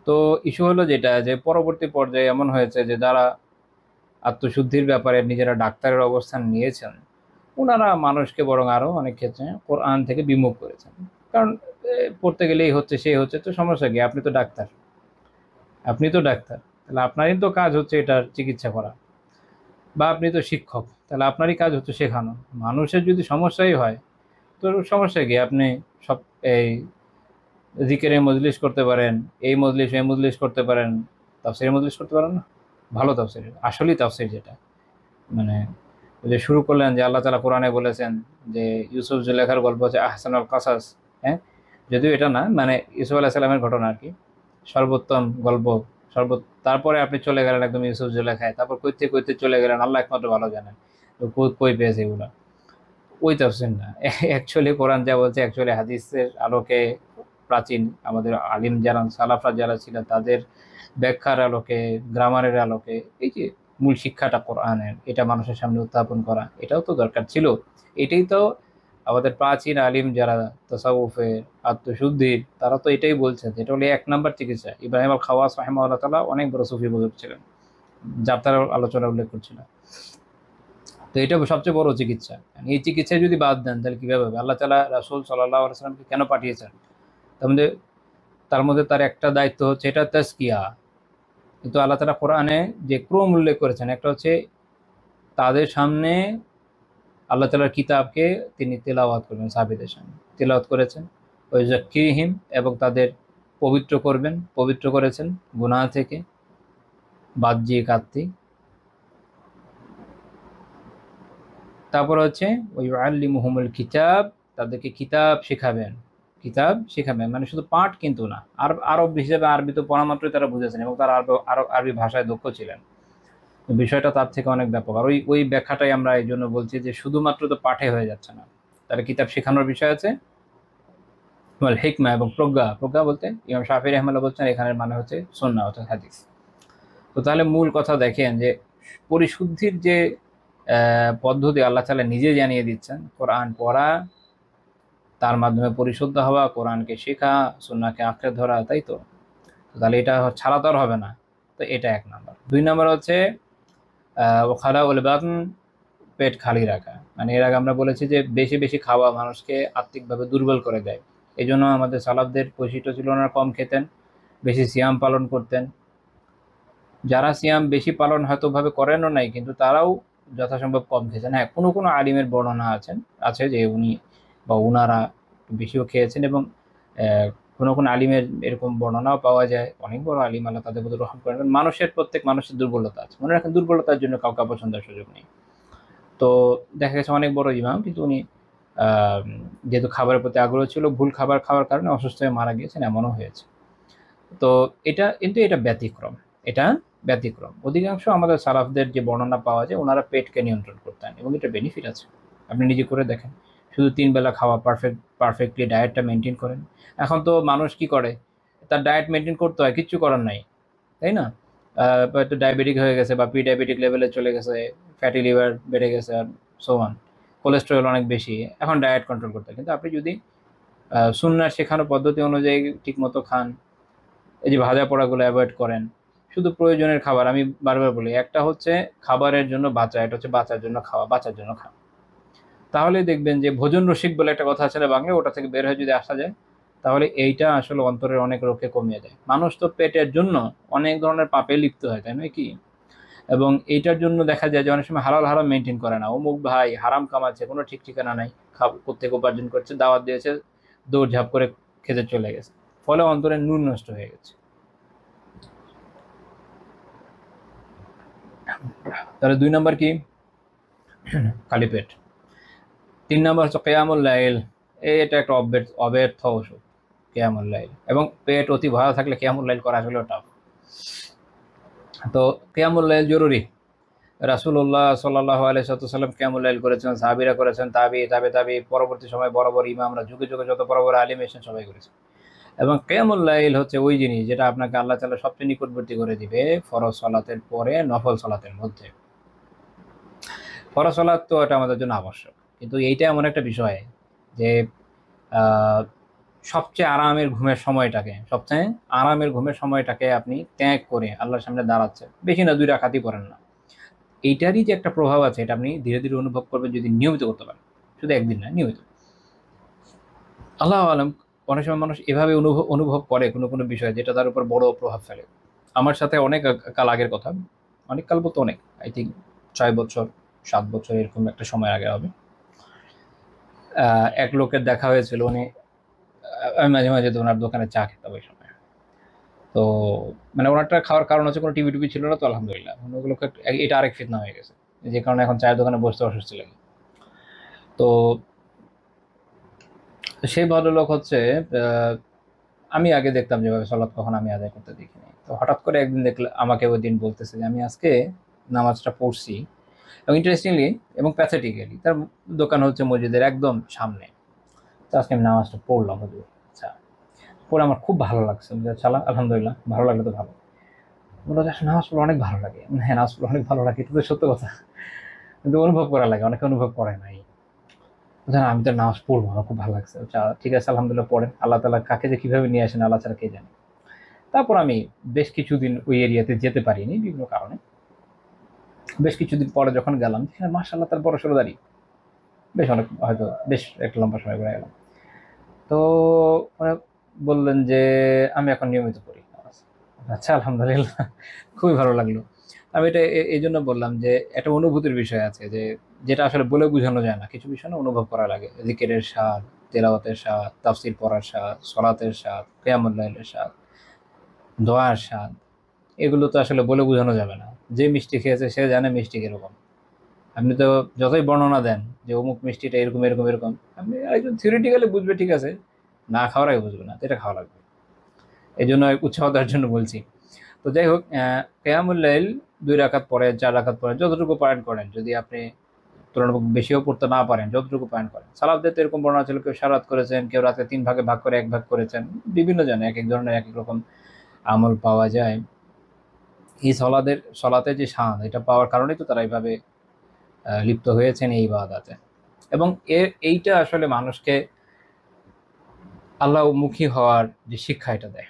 তো ইস্যু হলো যেটা, যে পরবর্তী পর্যায়ে এমন হয়েছে যে যারা আত্মশুদ্ধির ব্যাপারে নিজেরা ডাক্তারের অবস্থান নিয়েছেন, ওনারা মানুষকে বরং আরও অনেক ক্ষেত্রে কোরআন থেকে বিমুখ করেছেন। কারণ পড়তে গেলেই হচ্ছে, সেই হচ্ছে, তো সমস্যা কি, আপনি তো ডাক্তার, তাহলে আপনারই তো কাজ হচ্ছে এটার চিকিৎসা করা, বা আপনি তো শিক্ষক, তাহলে আপনারই কাজ হচ্ছে শেখানো। মানুষের যদি সমস্যাই হয়, তো সমস্যা কি, আপনি সব এই জিকিরের মজলিস করতে পারেন, এই মজলিস করতে পারেন, তাফসীরের মজলিস করতে পারেন না? ভালো তাফসীর, আসলেই তাফসীর যেটা, মানে ওই যে শুরু করলেন যে আল্লাহ তাআলা কোরআনে বলেছেন যে ইউসুফ জুলেখার গল্প হচ্ছে আহসানুল কাসাস। হ্যাঁ, যদিও এটা না, মানে ইউসুফ আলাইহিস সালামের ঘটনা আর কি, সর্বোত্তম গল্প, তারপরে আপনি চলে গেলেন একদম ইউসুফ জুলেখায়, তারপর কইতে কইতে চলে গেলেন, আল্লাহ একমাত্র ভালো জানেন তো কই পেয়েছে এগুলো। ওই তাফসীর না, অ্যাকচুয়ালি কোরআন যা বলছে, অ্যাকচুয়ালি হাদিসের আলোকে, প্রাচীন আমাদের আলিম যারা, সালাফরা যারা ছিলেন, তাদের ব্যাখ্যার আলোকে, গ্রামারের আলোকে, এই যে মূল শিক্ষাটা কোরআনের, এটা মানুষের সামনে উত্থাপন করা, এটাও তো দরকার ছিল। এটাই তো আমাদের প্রাচীন আলিম যারা তাসাউফের আত্মশুদ্ধির, তারা তো এটাই বলছেন, এটা হলো 1 নম্বর চিকিৎসা। ইব্রাহিম আল খাওয়াস রাহিমাহুল্লাহ তাআলা অনেক বড় সুফি বুজুর্গ ছিলেন, যার তার আলোচনা উল্লেখ করছিলাম। তো এটা সবচেয়ে বড় চিকিৎসা। এই চিকিৎসা যদি বাদ দেন তাহলে কিভাবে হবে? আল্লাহ তাআলা রাসূল সাল্লাল্লাহু আলাইহি ওয়াসাল্লামকে কেন পাঠিয়েছেন? তার মধ্যে তার একটা দায়িত্ব হচ্ছে এটা তাজকিয়া। কিন্তু আল্লাহ তাআলা কোরআনে যে ক্রম উল্লেখ করেছেন, একটা হচ্ছে তাদের সামনে আল্লাহ তাআলার কিতাবকে তিনি তেলাওয়াত করবেন, সাহাবীদের সামনে তেলাওয়াত করেছেন। ওই যাক্কিহিম, এবং তাদের পবিত্র করবেন, পবিত্র করেছেন গুনাহ থেকে, বাহ্যিক আত্মিক। তারপর হচ্ছে ওই আল্লিমুহুমুল কিতাব, তাদেরকে কিতাব শেখাবেন, কিতাব শেখাবেন মানে শুধু পাঠ কিন্তু না, আরব হিসেবে আরবি তো পড়া মাত্রই তারা বুঝেছেন এবং তারা আরবি ভাষায় দক্ষ ছিলেন। বিষয়টা তার থেকে অনেক ব্যাপক। আর ওই ব্যাখ্যাটাই আমরা এই জন্য বলছি যে শুধুমাত্র তো পাঠে হয়ে যাচ্ছে না, তারা কিতাব শেখানোর বিষয় আছে। হিকমা এবং প্রজ্ঞা বলতে ইমাম শাফিঈ রাহিমাহুল্লাহ বলছেন এখানের মানে হচ্ছে সুন্নাহ অর্থাৎ হাদিস। তো তাহলে মূল কথা দেখেন যে পরিশুদ্ধির যে পদ্ধতি আল্লাহ তাআলা নিজে জানিয়ে দিচ্ছেন, কোরআন পড়া, তার মাধ্যমে পরিশুদ্ধ হওয়া, কোরআনকে শেখা, সুন্নাহকে আঁকড়ে ধরা, তাই তো? তাহলে এটা ছাড়া তো আর হবে না। তো এটা 1 নম্বর। 2 নম্বর হচ্ছে খালা উল বাতন, পেট খালি রাখা। মানে এর আগে আমরা বলেছি যে বেশি বেশি খাওয়া মানুষকে আত্মিকভাবে দুর্বল করে দেয়। এই জন্য আমাদের সালাফদের বৈশিষ্ট্য ছিল ওনারা কম খেতেন, বেশি সিয়াম পালন করতেন। যারা সিয়াম বেশি পালন হয়তো ভাবে করেনও নাই, কিন্তু তারাও যথাসম্ভব কম খেয়েছেন। হ্যাঁ, কোনো কোনো আলিমের বর্ণনা আছে যে উনি বা উনারা বেশিও খেয়েছেন, এবং কোনো কোনো আলিমের এরকম বর্ণনাও পাওয়া যায়। অনেক বড় আলিম, আল্লাহ তাদের মধ্যে রহম করেন। প্রত্যেক মানুষের দুর্বলতা আছে, মনে রাখেন দুর্বলতার জন্য কাউকে অপছন্দের সুযোগ নেই। তো দেখা গেছে অনেক বড় ইমাম, কিন্তু উনি যেহেতু খাবারের প্রতি আগ্রহ ছিল, ভুল খাবার খাওয়ার কারণে অসুস্থ হয়ে মারা গিয়েছেন, এমনও হয়েছে। তো এটা ব্যতিক্রম, এটা ব্যতিক্রম। অধিকাংশ আমাদের সালাফদের যে বর্ণনা পাওয়া যায়, ওনারা পেটকে নিয়ন্ত্রণ করতেন এবং এটা বেনিফিট আছে, আপনি নিজে করে দেখেন। শুধু 3 বেলা খাওয়া, পারফেক্টলি ডায়েটটা মেনটেন করেন। এখন তো মানুষ কি করে, তার ডায়েট মেনটেন করতে হয়, কিচ্ছু করার নাই, তাই না? একটু ডায়াবেটিক হয়ে গেছে বা প্রি ডায়াবেটিক লেভেলে চলে গেছে, ফ্যাটি লিভার বেড়ে গেছে, আর সো অন, কোলেস্টেরল অনেক বেশি, এখন ডায়েট কন্ট্রোল করতে হয়। কিন্তু আপনি যদি সুন্নাহর শেখানো পদ্ধতি অনুযায়ী ঠিকমতো খান, এই যে ভাজা পোড়াগুলো অ্যাভয়েড করেন, শুধু প্রয়োজনের খাবার, আমি বারবার বলি, একটা হচ্ছে খাবারের জন্য বাঁচা, এটা হচ্ছে বাঁচার জন্য খাওয়া, বাঁচার জন্য খাওয়া। তাহলে দেখবেন যে ভোজন রসিক বলে একটা কথা আছে না বাংলায়, ওটা থেকে বের হয়ে যদি আসা যায়, তাহলে এইটা আসলে অন্তরের অনেক রোগকে কমিয়ে দেয়। মানুষ তো পেটের জন্য অনেক ধরনের পাপে লিপ্ত হয়, তাই নয় কি? এবং এইটার জন্য দেখা যায় যে অনেক সময় হালাল হারাম মেনটেন করে না, অমুক ভাই হারাম কামাচ্ছে, কোনো ঠিক ঠিকানা নাই, কোত্থেকে উপার্জন করছে, দাওয়াত দিয়েছে, দৌড়ঝাঁপ করে খেতে চলে গেছে, ফলে অন্তরের নূর নষ্ট হয়ে গেছে। তাহলে 2 নম্বর কি? খালি পেট। 3 নম্বর হচ্ছে কিয়ামুল লাইল। এটা একটা অব্যর্থ ওষুধ, কিয়ামুল লাইল। এবং পেট অতি ভয় থাকলে কিয়ামুল লাইল করা আসলে টাফ। তো কিয়ামুল লাইল জরুরি। রাসূলুল্লাহ সাল্লাল্লাহু আলাইহি ওয়াসাল্লাম কিয়ামুল লাইল করেছেন, সাহাবীরা করেছেন, তাবি, পরবর্তী সময় বড় বড় ইমামরা, যুগে যুগে যত বড় বড় আলিম এসেছেন সবাই করেছেন। এবং কিয়ামুল লাইল হচ্ছে ওই জিনিস যেটা আপনাকে আল্লাহ তাআলা সবচেয়ে নিকটবর্তী করে দিবে ফরজ সালাতের পরে নফল সালাতের মধ্যে। ফরজ সালাত তো এটা আমাদের জন্য আবশ্যক, কিন্তু এইটা এমন একটা বিষয় যে সবচেয়ে আরামের ঘুমের সময়টাকে আপনি ত্যাগ করে আল্লাহর সামনে দাঁড়াচ্ছেন, বেশি না 2 রাকাতই পড়েন না, এইটারই যে একটা প্রভাব আছে এটা আপনি ধীরে ধীরে অনুভব করবেন যদি নিয়মিত করতে পারেন, শুধু একদিন না, নিয়মিত। আল্লাহু আলাম, অনেক সময় মানুষ এভাবে অনুভব করে কোনো কোনো বিষয় যেটা তার উপর বড় প্রভাব ফেলে। আমার সাথে অনেক কাল আগের কথা, অনেক কাল বলতে অনেক, আই থিঙ্ক 6 বছর 7 বছর এরকম একটা সময় আগে হবে। এক লোকের দেখা হয়েছিল, উনি, আমি মাঝে মাঝে ওনার দোকানে চা খেতাম ওই সময়। তো মানে ওনারটা খাওয়ার কারণ হচ্ছে কোনো টিভি ছিল না, তো আলহামদুলিল্লাহ ওগুলোকে, এটা আরেক ফিতনা হয়ে গেছে, যে কারণে এখন চায়ের দোকানে বসতে অস্বস্তি লাগে। তো সেই ভদ্রলোক হচ্ছে, আমি আগে দেখতাম যেভাবে সালাত কখন আমি আদায় করতে দেখিনি। তো হঠাৎ করে একদিন দেখলাম আমাকে ওই দিন বলতেছে যে আমি আজকে নামাজটা পড়ছি, এবং ইন্টারেস্টিংলি এবং প্যাথেটিক্যালি তার দোকান হচ্ছে মসজিদের একদম সামনে। তো আজকে আমি নামাজটা পড়লাম, হুজুর। আচ্ছা, পড়ে আমার খুব ভালো লাগছে। চালা, আলহামদুলিল্লাহ, ভালো লাগলে তো ভালো। বললো যে নামাজ পড়লে অনেক ভালো লাগে। হ্যাঁ, নামাজ পড়লে অনেক ভালো লাগে, এটা তো সত্য কথা, কিন্তু অনুভব করা লাগে, অনেকে অনুভব করে নাই। জানা আমি তো নামাজ পড়বো, আমার খুব ভালো লাগছে। আচ্ছা ঠিক আছে, আলহামদুলিল্লাহ পড়েন, আল্লাহ তাআলা কাকে যে কিভাবে নিয়ে আসেন আল্লাহ ছাড়া কে জানে। তারপর আমি বেশ কিছুদিন ওই এরিয়াতে যেতে পারিনি বিভিন্ন কারণে। বেশ কিছুদিন পরে যখন গেলাম, সেখানে মাশাআল্লাহ তার বড় সড়ো দাড়ি, বেশ অনেক, হয়তো বেশ একটা লম্বা সময় ঘুরে গেলাম। তো ওরা বললেন যে আমি এখন নিয়মিত পড়ি নামাজ। আচ্ছা আলহামদুলিল্লাহ, খুবই ভালো লাগলো। আমি এটা এই জন্য বললাম যে একটা অনুভূতির বিষয় আছে, যে যেটা আসলে বলে বোঝানো যায় না, কিছু বিষয় না অনুভব করা লাগে। জিকিরের স্বাদ, তেলাওয়াতের স্বাদ, তাফসির পড়ার স্বাদ, সলাতের স্বাদ, কিয়ামুল লাইলের স্বাদ, দোয়ার স্বাদ, এগুলো তো আসলে বলে বোঝানো যাবে না। যে মিষ্টি খেয়েছে সে জানে মিষ্টি কিরকম। আপনি তো যতই বর্ণনা দেন যে অমুক মিষ্টিটা এরকম এরকম এরকম, আপনি একজন থিওরিটিক্যালি বুঝবে ঠিক আছে, না খাওয়ার আগে বুঝবে না, তো এটা খাওয়া লাগবে। এই জন্য উৎসাহ দেওয়ার জন্য বলছি। তো যাই হোক, কিয়ামুল লাইল 2 রাকাত পড়েন, 4 রাকাত পড়েন, যতটুকু পারেন করেন। যদি আপনি তুলনামূলক বেশিও পড়তে না পারেন, যতটুকু পারেন করেন। সালাতদের তো এরকম বর্ণনা ছিল, কেউ সারাত করেছেন, কেউ রাতে 3 ভাগে ভাগ করে 1 ভাগ করেছেন। বিভিন্ন জনে এক এক ধরনের এক এক রকম আমল পাওয়া যায়। এই সলাতে যে শান, এটা পাওয়ার কারণেই তো তারা এইভাবে লিপ্ত হয়েছেন এই ইবাদতে। এবং এইটা আসলে মানুষকে আল্লাহমুখী হওয়ার যে শিক্ষা এটা দেয়।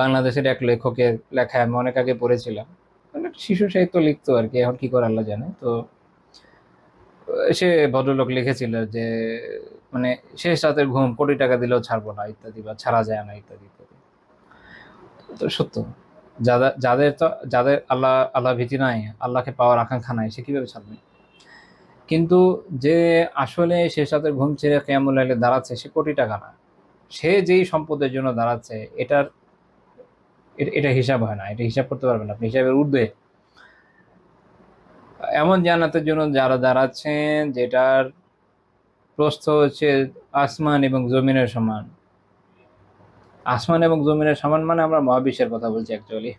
বাংলাদেশের এক লেখকের লেখা আমি অনেক আগে পড়েছিলাম, মানে একটা শিশু সাহিত্য লিখতো আর কি, এখন কি করে আল্লাহ জানে। তো সে ভদ্রলোক লিখেছিল যে মানে শেষ রাতের ঘুম কোটি টাকা দিলেও ছাড়বো না ইত্যাদি, বা ছাড়া যায় না ইত্যাদি ইত্যাদি। তো সত্য, যাদের আল্লাহ ভীতি নাই, আল্লাহকে পাওয়ার আকাঙ্ক্ষা নাই, সে কিভাবে ছাড়বে। কিন্তু যে আসলে শেষ রাতের ঘুম ছেড়ে কিয়ামুল লাইলে দাঁড়াচ্ছে, সে কোটি টাকা না, সে যেই সম্পদের জন্য দাঁড়াচ্ছে, এটা হিসাব হয় না, এটা হিসাব করতে পারবেন আপনি, হিসাবের ঊর্ধ্বে। এমন জান্নাতের জন্য যারা দাঁড়াচ্ছেন, যেটার প্রস্থ হচ্ছে আসমান এবং জমিনের সমান। আসমান এবং জমিনের সমান মানে আমরা মহাবিশ্বের কথা বলছি অ্যাকচুয়ালি।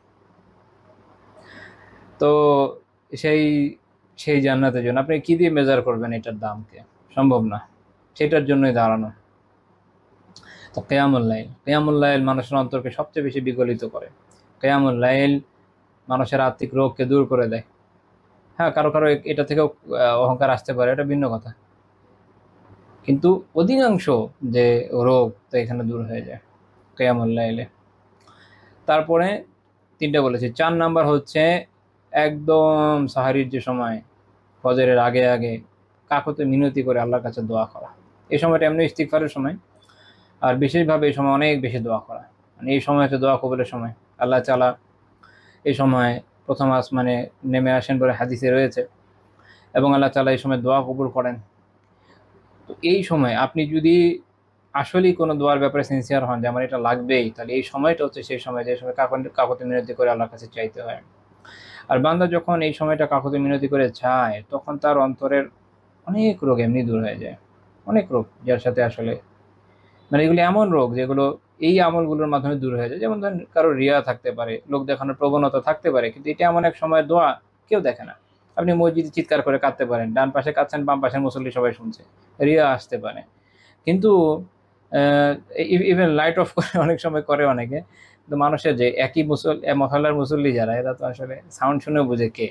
তো সেই সেই জান্নাতের জন্য আপনি কি দিয়ে মেজার করবেন এটার দামকে? সম্ভব না, সেটার জন্যই দাঁড়ানো। তো কিয়ামুল লাইল মানুষের অন্তরকে সবচেয়ে বেশি বিগলিত করে। কিয়ামুল লাইল মানুষের আত্মিক রোগকে দূর করে দেয়। হ্যাঁ, কারো কারো এটা থেকেও অহংকার আসতে পারে, এটা ভিন্ন কথা, কিন্তু অধিকাংশ যে রোগ তো এখানে দূর হয়ে যায় কিয়ামুল লাইলে। তারপরে 3টা বলেছি। 4 নাম্বার হচ্ছে একদম সাহারির যে সময়, ফজরের আগে আগে কাকুতে মিনতি করে আল্লাহর কাছে দোয়া করা। এই সময়টা এমনি ইস্তিগফারের সময়, আর বিশেষভাবে এই সময় অনেক বেশি দোয়া করা। মানে এই সময় হচ্ছে দোয়া কবুলের সময়। আল্লাহ তাআলা এই সময় প্রথম আসমানে নেমে আসেন বলে হাদিসে রয়েছে, এবং আল্লাহ তাআলা এই সময় দোয়া কবুল করেন। তো এই সময় আপনি যদি আসলেই কোনো দোয়ার ব্যাপারে সিনসিয়ার হন যে আমার এটা লাগবেই, তাহলে এই সময়টা হচ্ছে সেই সময়, যে সময় কাকুতি মিনতি করে আল্লাহর কাছে চাইতে হয়। আর বান্দা যখন এই সময়টা কাকুতি মিনতি করে চায়, তখন তার অন্তরের অনেক রোগ এমনি দূর হয়ে যায়। অনেক রোগ, যার সাথে আসলে মানে এগুলি এমন রোগ যেগুলো এই আমলগুলোর মাধ্যমে দূর হয়ে যায়। যেমন ধরেন কারো রিয়া থাকতে পারে, লোক দেখানোর প্রবণতা থাকতে পারে, কিন্তু এটা এমন এক সময় দোয়া কেউ দেখে না। আপনি মসজিদে চিৎকার করে কাঁদতে পারেন, ডান পাশে কাঁদছেন, বাম পাশের মুসল্লি সবাই শুনছে, রিয়া আসতে পারে। কিন্তু ইভেন লাইট অফ করে অনেক সময় করে অনেকে। কিন্তু মানুষের যে একই মহল্লার মুসল্লি যারা, এরা তো আসলে সাউন্ড শুনেও বুঝে কে।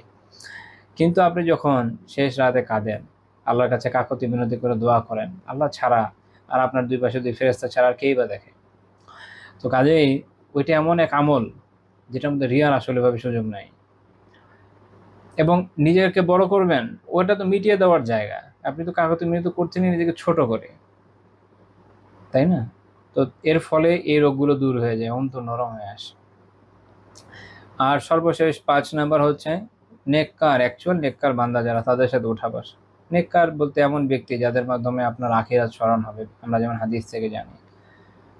কিন্তু আপনি যখন শেষ রাতে কাঁদেন, আল্লাহর কাছে কাকুতি মিনতি করে দোয়া করেন, আল্লাহ ছাড়া আর আপনার 2 পাশে 2 ফেরেশতা ছাড়া আর কেই বা দেখে। তো কাজেই ওইটা এমন এক আমল যেটার মধ্যে রিয়ার আসলেভাবে সুযোগ নাই। এবং নিজেকে বড় করবেন, ওটা তো মিটিয়ে দেওয়ার জায়গা। আপনি তো কাকুতি মিনতি করছেনই নিজেকে ছোট করে, তাই না? তো এর ফলে এই রোগগুলো দূর হয়ে যায়, অন্তর নরম হয়ে আসে। আর সর্বশেষ 5 নাম্বার হচ্ছে অ্যাকচুয়াল নেককার বান্দা যারা, তাদের সাথে ওঠা বসা। নেককার বলতে এমন ব্যক্তি যাদের মাধ্যমে আপনার আখিরাত স্মরণ হবে। আমরা যেমন হাদিস থেকে জানি,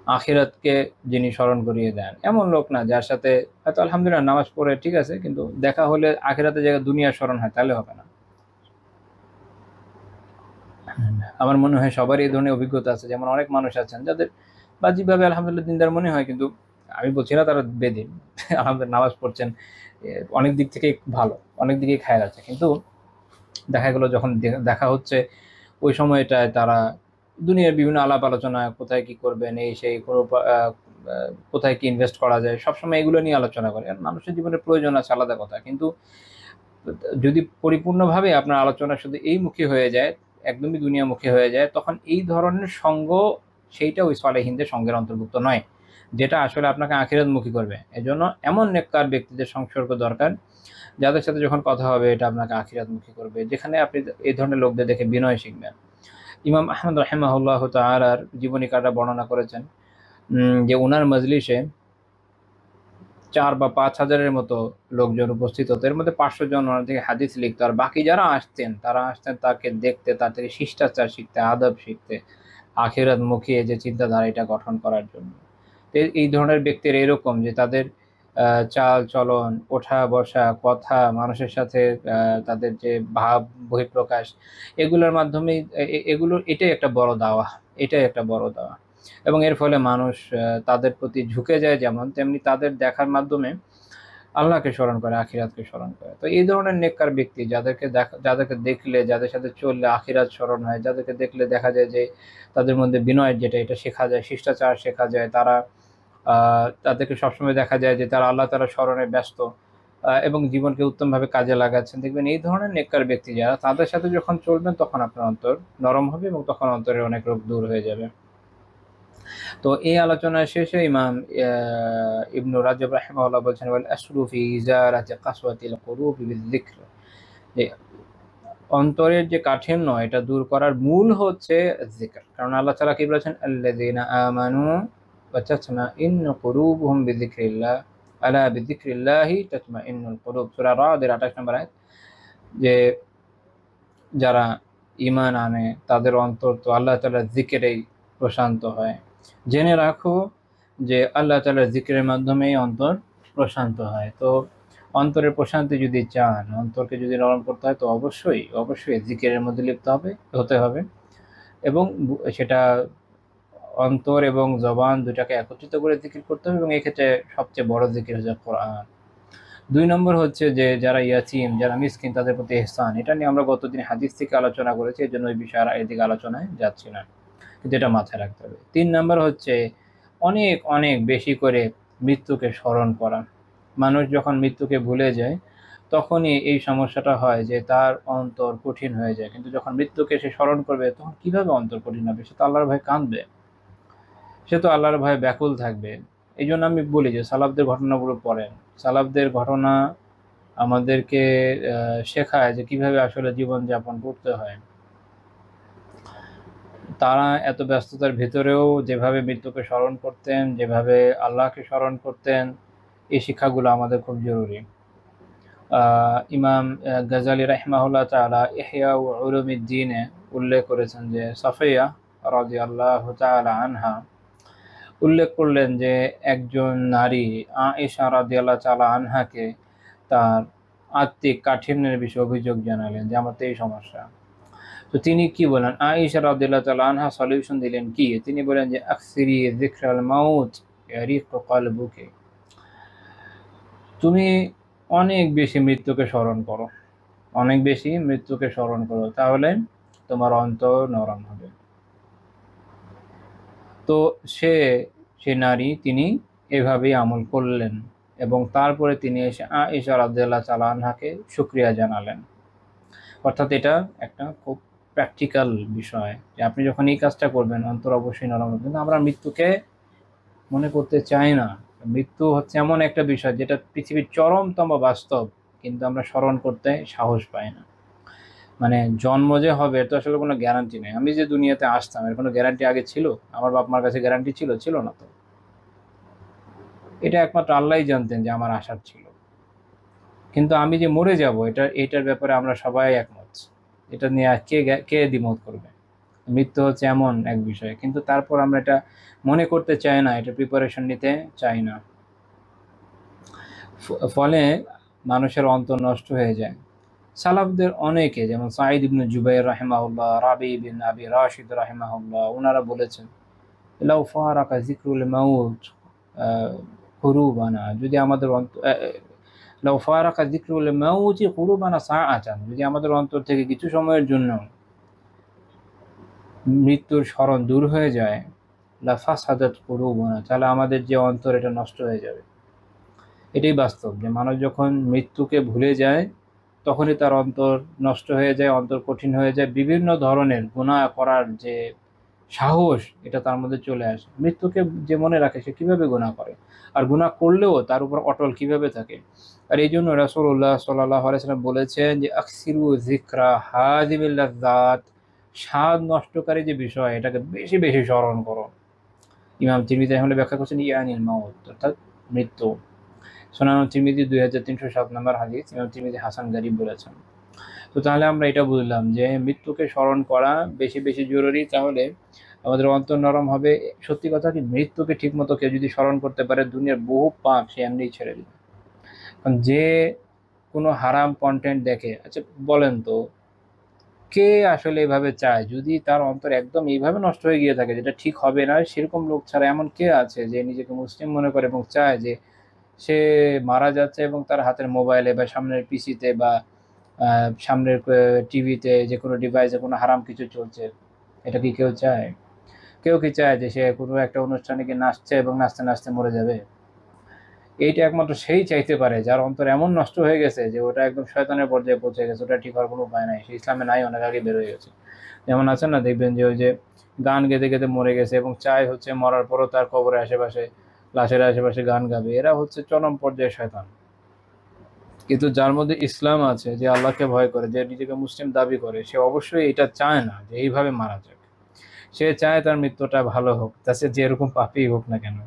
আখিরাতকে যিনি স্মরণ করিয়ে দেন, এমন লোক না যার সাথে হয়তো আলহামদুলিল্লাহ নামাজ পড়ে ঠিক আছে, কিন্তু দেখা হলে আখিরাতে জায়গায় দুনিয়ার স্মরণ হয়, তাহলে হবে না। আমার মনে হয় সবারই এই ধরনের অভিজ্ঞতা আছে। যেমন অনেক মানুষ আছেন যাদের বাহ্যিকভাবে আলহামদুলিল্লাহ দিনদার মনে হয়, কিন্তু আমি বলছি না তারা বেদিন, আলহামদুলিল্লাহ নামাজ পড়ছেন, অনেক দিক থেকেই ভালো, অনেক দিকেই খায়াল আছে, কিন্তু দেখা গেলো যখন দেখা হচ্ছে ওই সময়টায় তারা দুনিয়ার বিভিন্ন আলাপ আলোচনা, কোথায় কি করবেন, এই সেই কোনো কোথায় কি ইনভেস্ট করা যায়, সবসময় এগুলো নিয়ে আলোচনা করে। আর মানুষের জীবনের প্রয়োজন আছে আলাদা কথা, কিন্তু যদি পরিপূর্ণভাবে আপনার আলোচনা শুধু এই মুখী হয়ে যায়, একদমই দুনিয়ামুখী হয়ে যায়, তখন এই ধরনের সঙ্গ সেইটা ওই সালেহিনদের সঙ্গের অন্তর্ভুক্ত নয়, যেটা আসলে আপনাকে আখিরাতমুখী করবে। এজন্য এমন নেককার ব্যক্তিদের সংসর্গ দরকার যাদের সাথে যখন কথা হবে এটা আপনাকে আখিরাতমুখী করবে, যেখানে আপনি এই ধরনের লোকদের দেখে বিনয় শিখবেন। ইমাম আহমদ রাহিমাহুল্লাহ তাআলার জীবনীকাররা বর্ণনা করেছেন যে উনার মজলিসে 4 বা 5 হাজারের মতো লোকজন উপস্থিত হতো। এর মধ্যে 500 জন ওনার থেকে হাদিস লিখতো, আর বাকি যারা আসতেন তারা আসতেন তাকে দেখতে, তার থেকে শিষ্টাচার শিখতে, আদব শিখতে, আখিরাতমুখী যে চিন্তাধারা এটা গঠন করার জন্য। এই ধরনের ব্যক্তির এরকম যে তাদের চাল চলন, ওঠা বসা, কথা, মানুষের সাথে তাদের যে ভাব বহিঃপ্রকাশ, এগুলোর মাধ্যমে এটাই একটা বড় দাওয়া, এটাই একটা বড় দাওয়া। এবং এর ফলে মানুষ তাদের প্রতি ঝুঁকে যায়, যেমন তেমনি তাদের দেখার মাধ্যমে আল্লাহকে স্মরণ করে, আখিরাতকে স্মরণ করে। তো এই ধরনের নেককার ব্যক্তি যাদেরকে দেখলে, যাদের সাথে চললে আখিরাত স্মরণ হয়, যাদেরকে দেখলে দেখা যায় যে তাদের মধ্যে বিনয়ের এটা শেখা যায়, শিষ্টাচার শেখা যায়, তাদেরকে সবসময় দেখা যায় যে তারা আল্লাহ তাআলার স্মরণে ব্যস্ত এবং জীবনকে উত্তমভাবে কাজে লাগাচ্ছেন। দেখবেন এই ধরনের নেককার ব্যক্তি যারা, তাদের সাথে যখন চলবেন তখন আপনার অন্তর নরম হবে এবং তখন অন্তরের অনেক রোগ দূর হয়ে যাবে। তো এই আলোচনার শেষে ইমাম ইবনু রাজব রাহিমাহুল্লাহ বলছেন, ওয়াল আসলু ফি ইজারাতি কাসওয়াতিল কুলুবি বিযিকর, যে অন্তরের যে কাঠিন্য এটা দূর করার মূল হচ্ছে জিকির। কারণ আল্লাহ তাআলা কি বলেছেন, আল্লাযীনা আমানু ওয়া তাতমাইন্নু কুলুবুহুম বিযিকরিল্লাহ, আলা বিযিকরিল্লাহি তাতমাইন্নুল কুলুব, সূরা রাদের 28 নম্বর আয়াত, যে যারা ঈমান আনে তাদের অন্তর তো আল্লাহ তাআলার জিকিরেই প্রশান্ত হয়। জেনে রাখো যে আল্লাহ তাআলার জিকিরের মাধ্যমেই অন্তর প্রশান্ত হয়। তো অন্তরের প্রশান্তি যদি চান, অন্তরকে যদি নরম করতে হয়, তো অবশ্যই অবশ্যই জিকিরের মধ্যে লিপ্ত হতে হবে, এবং সেটা অন্তর এবং জবান দুটাকে একত্রিত করে জিকির করতে হবে, এবং এক্ষেত্রে সবচেয়ে বড় জিকির হচ্ছে কোরআন। 2 নম্বর হচ্ছে যে যারা ইয়াতীম, যারা মিসকিন, তাদের প্রতি ইহসান। এটা নিয়ে আমরা গতদিন হাদিস থেকে আলোচনা করেছি, এই জন্য ওই বিষয়ে আর এদিকে আলোচনায় যাচ্ছি না, কিন্তু এটা মাথায় রাখতে হবে। 3 নম্বর হচ্ছে অনেক অনেক বেশি করে মৃত্যুকে স্মরণ করা। মানুষ যখন মৃত্যুকে ভুলে যায় তখনই এই সমস্যাটা হয় যে তার অন্তর কঠিন হয়ে যায়। কিন্তু যখন মৃত্যুকে সে স্মরণ করবে তখন কিভাবে অন্তর কঠিন হবে? সে তো আল্লাহর ভয়ে কাঁদবে, সে তো আল্লাহর ভয়ে ব্যাকুল থাকবে। এই জন্য আমি বলি যে সালাফদের ঘটনাগুলো পড়েন। সালাফদের ঘটনা আমাদেরকে শেখায় যে কিভাবে আসলে জীবনযাপন করতে হয়। তারা এত ব্যস্ততার ভিতরেও যেভাবে মৃত্যুকে স্মরণ করতেন, যেভাবে আল্লাহকে স্মরণ করতেন, এই শিক্ষাগুলো আমাদের খুব জরুরি। ইমাম গাজালি রাহিমাহুল্লাহ তাআলা ইহয়া উলুমিদ্দিনে উল্লেখ করেছেন যে সাফিয়া রাদিয়াল্লাহু তাআলা আনহা উল্লেখ করলেন যে একজন নারী আয়েশা রাদিয়াল্লাহু তাআলা আনহাকে তার আত্মিক কাঠিন্যের বিষয়ে অভিযোগ জানালেন যে আমার তো এই সমস্যা। তো তিনি কি বলেন, আয়েশা রাদিয়াল্লাহু তাআলা আনহা সলিউশন দিলেন কি? তিনি বলেন যে আকসিরি যিকরাল মাউত ইয়ারিকু কলবুকি, তুমি অনেক বেশি মৃত্যুকে স্মরণ করো, অনেক বেশি মৃত্যুকে স্মরণ করো, তাহলে তোমার অন্তর নরম হবে। তো সে নারী তিনি এভাবেই আমল করলেন, এবং তারপরে তিনি এসে আয়েশা রাদিয়াল্লাহু তাআলা আনহাকে শুকরিয়া জানালেন। অর্থাৎ এটা একটা খুব প্র্যাকটিক্যাল বিষয় যে আপনি যখন এই কাজটা করবেন অন্তর অবশ্যই নরম হবে। কিন্তু আমরা মৃত্যুকে মনে করতে চাই না। মৃত্যু হচ্ছে এমন একটা বিষয় যেটা পৃথিবীর চরমতম বাস্তব, কিন্তু আমরা স্মরণ করতে সাহস পাই না। মানে জন্ম যে হবে এর তো আসলে কোনো গ্যারান্টি নেই। আমি যে দুনিয়াতে আসতাম এর কোনো গ্যারান্টি আগে ছিল? আমার বাপ মার কাছে গ্যারান্টি ছিল না তো। এটা একমাত্র আল্লাহই জানতেন যে আমার আসার ছিল। কিন্তু আমি যে মরে যাব এটার ব্যাপারে আমরা সবাই একমত। এটা নিয়ে কে দ্বিমত করবে? মৃত্যু হচ্ছে এমন এক বিষয়, কিন্তু তারপর আমরা এটা মনে করতে চাই না, এটা প্রিপারেশন নিতে চাই না। ফলে মানুষের অন্তর নষ্ট হয়ে যায়। সালাফদের অনেকে, যেমন সাঈদ ইবনে জুবাইর রাহিমাহুল্লাহ, রাবি বিন আবি রাশিদ রাহিমাহুল্লাহ, ওনারা বলেছেন লাউ ফারাকা যিকরুল মাউত কুলুবানা, যদি আমাদের লাউ ফারাকা যিকরুল মাউতি কুলুবানা সাআতান, যদি আমাদের অন্তর থেকে কিছু সময়ের জন্য মৃত্যুর স্মরণ দূর হয়ে যায়, লা ফাসাদাত কুলুবুনা, তাহলে আমাদের যে অন্তর এটা নষ্ট হয়ে যাবে। এটাই বাস্তব যে মানুষ যখন মৃত্যুকে ভুলে যায় তখনই তার অন্তর নষ্ট হয়ে যায়, অন্তর কঠিন হয়ে যায়, বিভিন্ন ধরনের গুনাহ করার যে সাহস এটা তার মধ্যে চলে আসে। মৃত্যুকে যে মনে রাখে সে কিভাবে গুনাহ করে, আর গুনাহ করলেও তার উপর অটল কিভাবে থাকে। আর এই জন্য রাসূলুল্লাহ সাল্লাল্লাহু আলাইহি ওয়াসাল্লাম বলেছেন যে আকসিরু যিকরা হাযিমিল লাযযাত, স্বাদ নষ্টকারী যে বিষয় এটাকে বেশি বেশি স্মরণ করো। ইমাম তিরমিজি রাহিমাহুল্লাহ ব্যাখ্যা করছেন ইয়ানিল মাউত, অর্থাৎ মৃত্যু। সুনান তিরমিজি 2307 নম্বর হাদিস, ইমাম তিরমিজি হাসান গারিব বলেছেন। তো তাহলে আমরা এটা বুঝলাম যে মৃত্যুকে স্মরণ করা বেশি বেশি জরুরি, তাহলে আমাদের অন্তর নরম হবে। সত্যি কথা কি, মৃত্যুকে ঠিক মতো কেউ যদি স্মরণ করতে পারে দুনিয়ার বহু পাপ সে এমনিই ছেড়ে দিবে। কারণ যে কোনো হারাম কন্টেন্ট দেখে, আচ্ছা বলেন তো কে আসলে এভাবে চায়? যদি তার অন্তর একদম এইভাবে নষ্ট হয়ে গিয়ে থাকে যেটা ঠিক হবে না, সেরকম লোক ছাড়া এমন কে আছে যে নিজেকে মুসলিম মনে করে এবং চায় যে সে মারা যাচ্ছে এবং তার হাতের মোবাইলে বা সামনের পিসিতে বা সামনের টিভিতে যে কোনো ডিভাইসে কোনো হারাম কিছু চলছে, এটা কি কেউ চায়? কেউ কি চায় যে সে কোনো একটা অনুষ্ঠানে গিয়ে নাচছে এবং নাচতে নাচতে মরে যাবে? এইটা একমাত্র সেই চাইতে পারে যার অন্তর এমন নষ্ট হয়ে গেছে যে ওটা একদম শয়তানের পর্যায়ে পৌঁছে গেছে, ওটা ঠিক হওয়ার কোনো উপায় নাই, সে ইসলামে নাই, অনেক আগে বের হয়ে গেছে। যেমন আছেন না, দেখবেন যে ওই যে গান গেতে গেতে মরে গেছে এবং চায় হচ্ছে মরার পরও তার কবরের আশেপাশে, লাশের আশেপাশে গান গাবে, এরা হচ্ছে চরম পর্যায়ে শয়তান। কিন্তু যার মধ্যে ইসলাম আছে, যে আল্লাহকে ভয় করে, যে নিজেকে মুসলিম দাবি করে, সে অবশ্যই এটা চায় না যে এইভাবে মারা যাক। সে চায় তার মৃত্যুটা ভালো হোক, তা সে যেরকম পাপই হোক না কেন।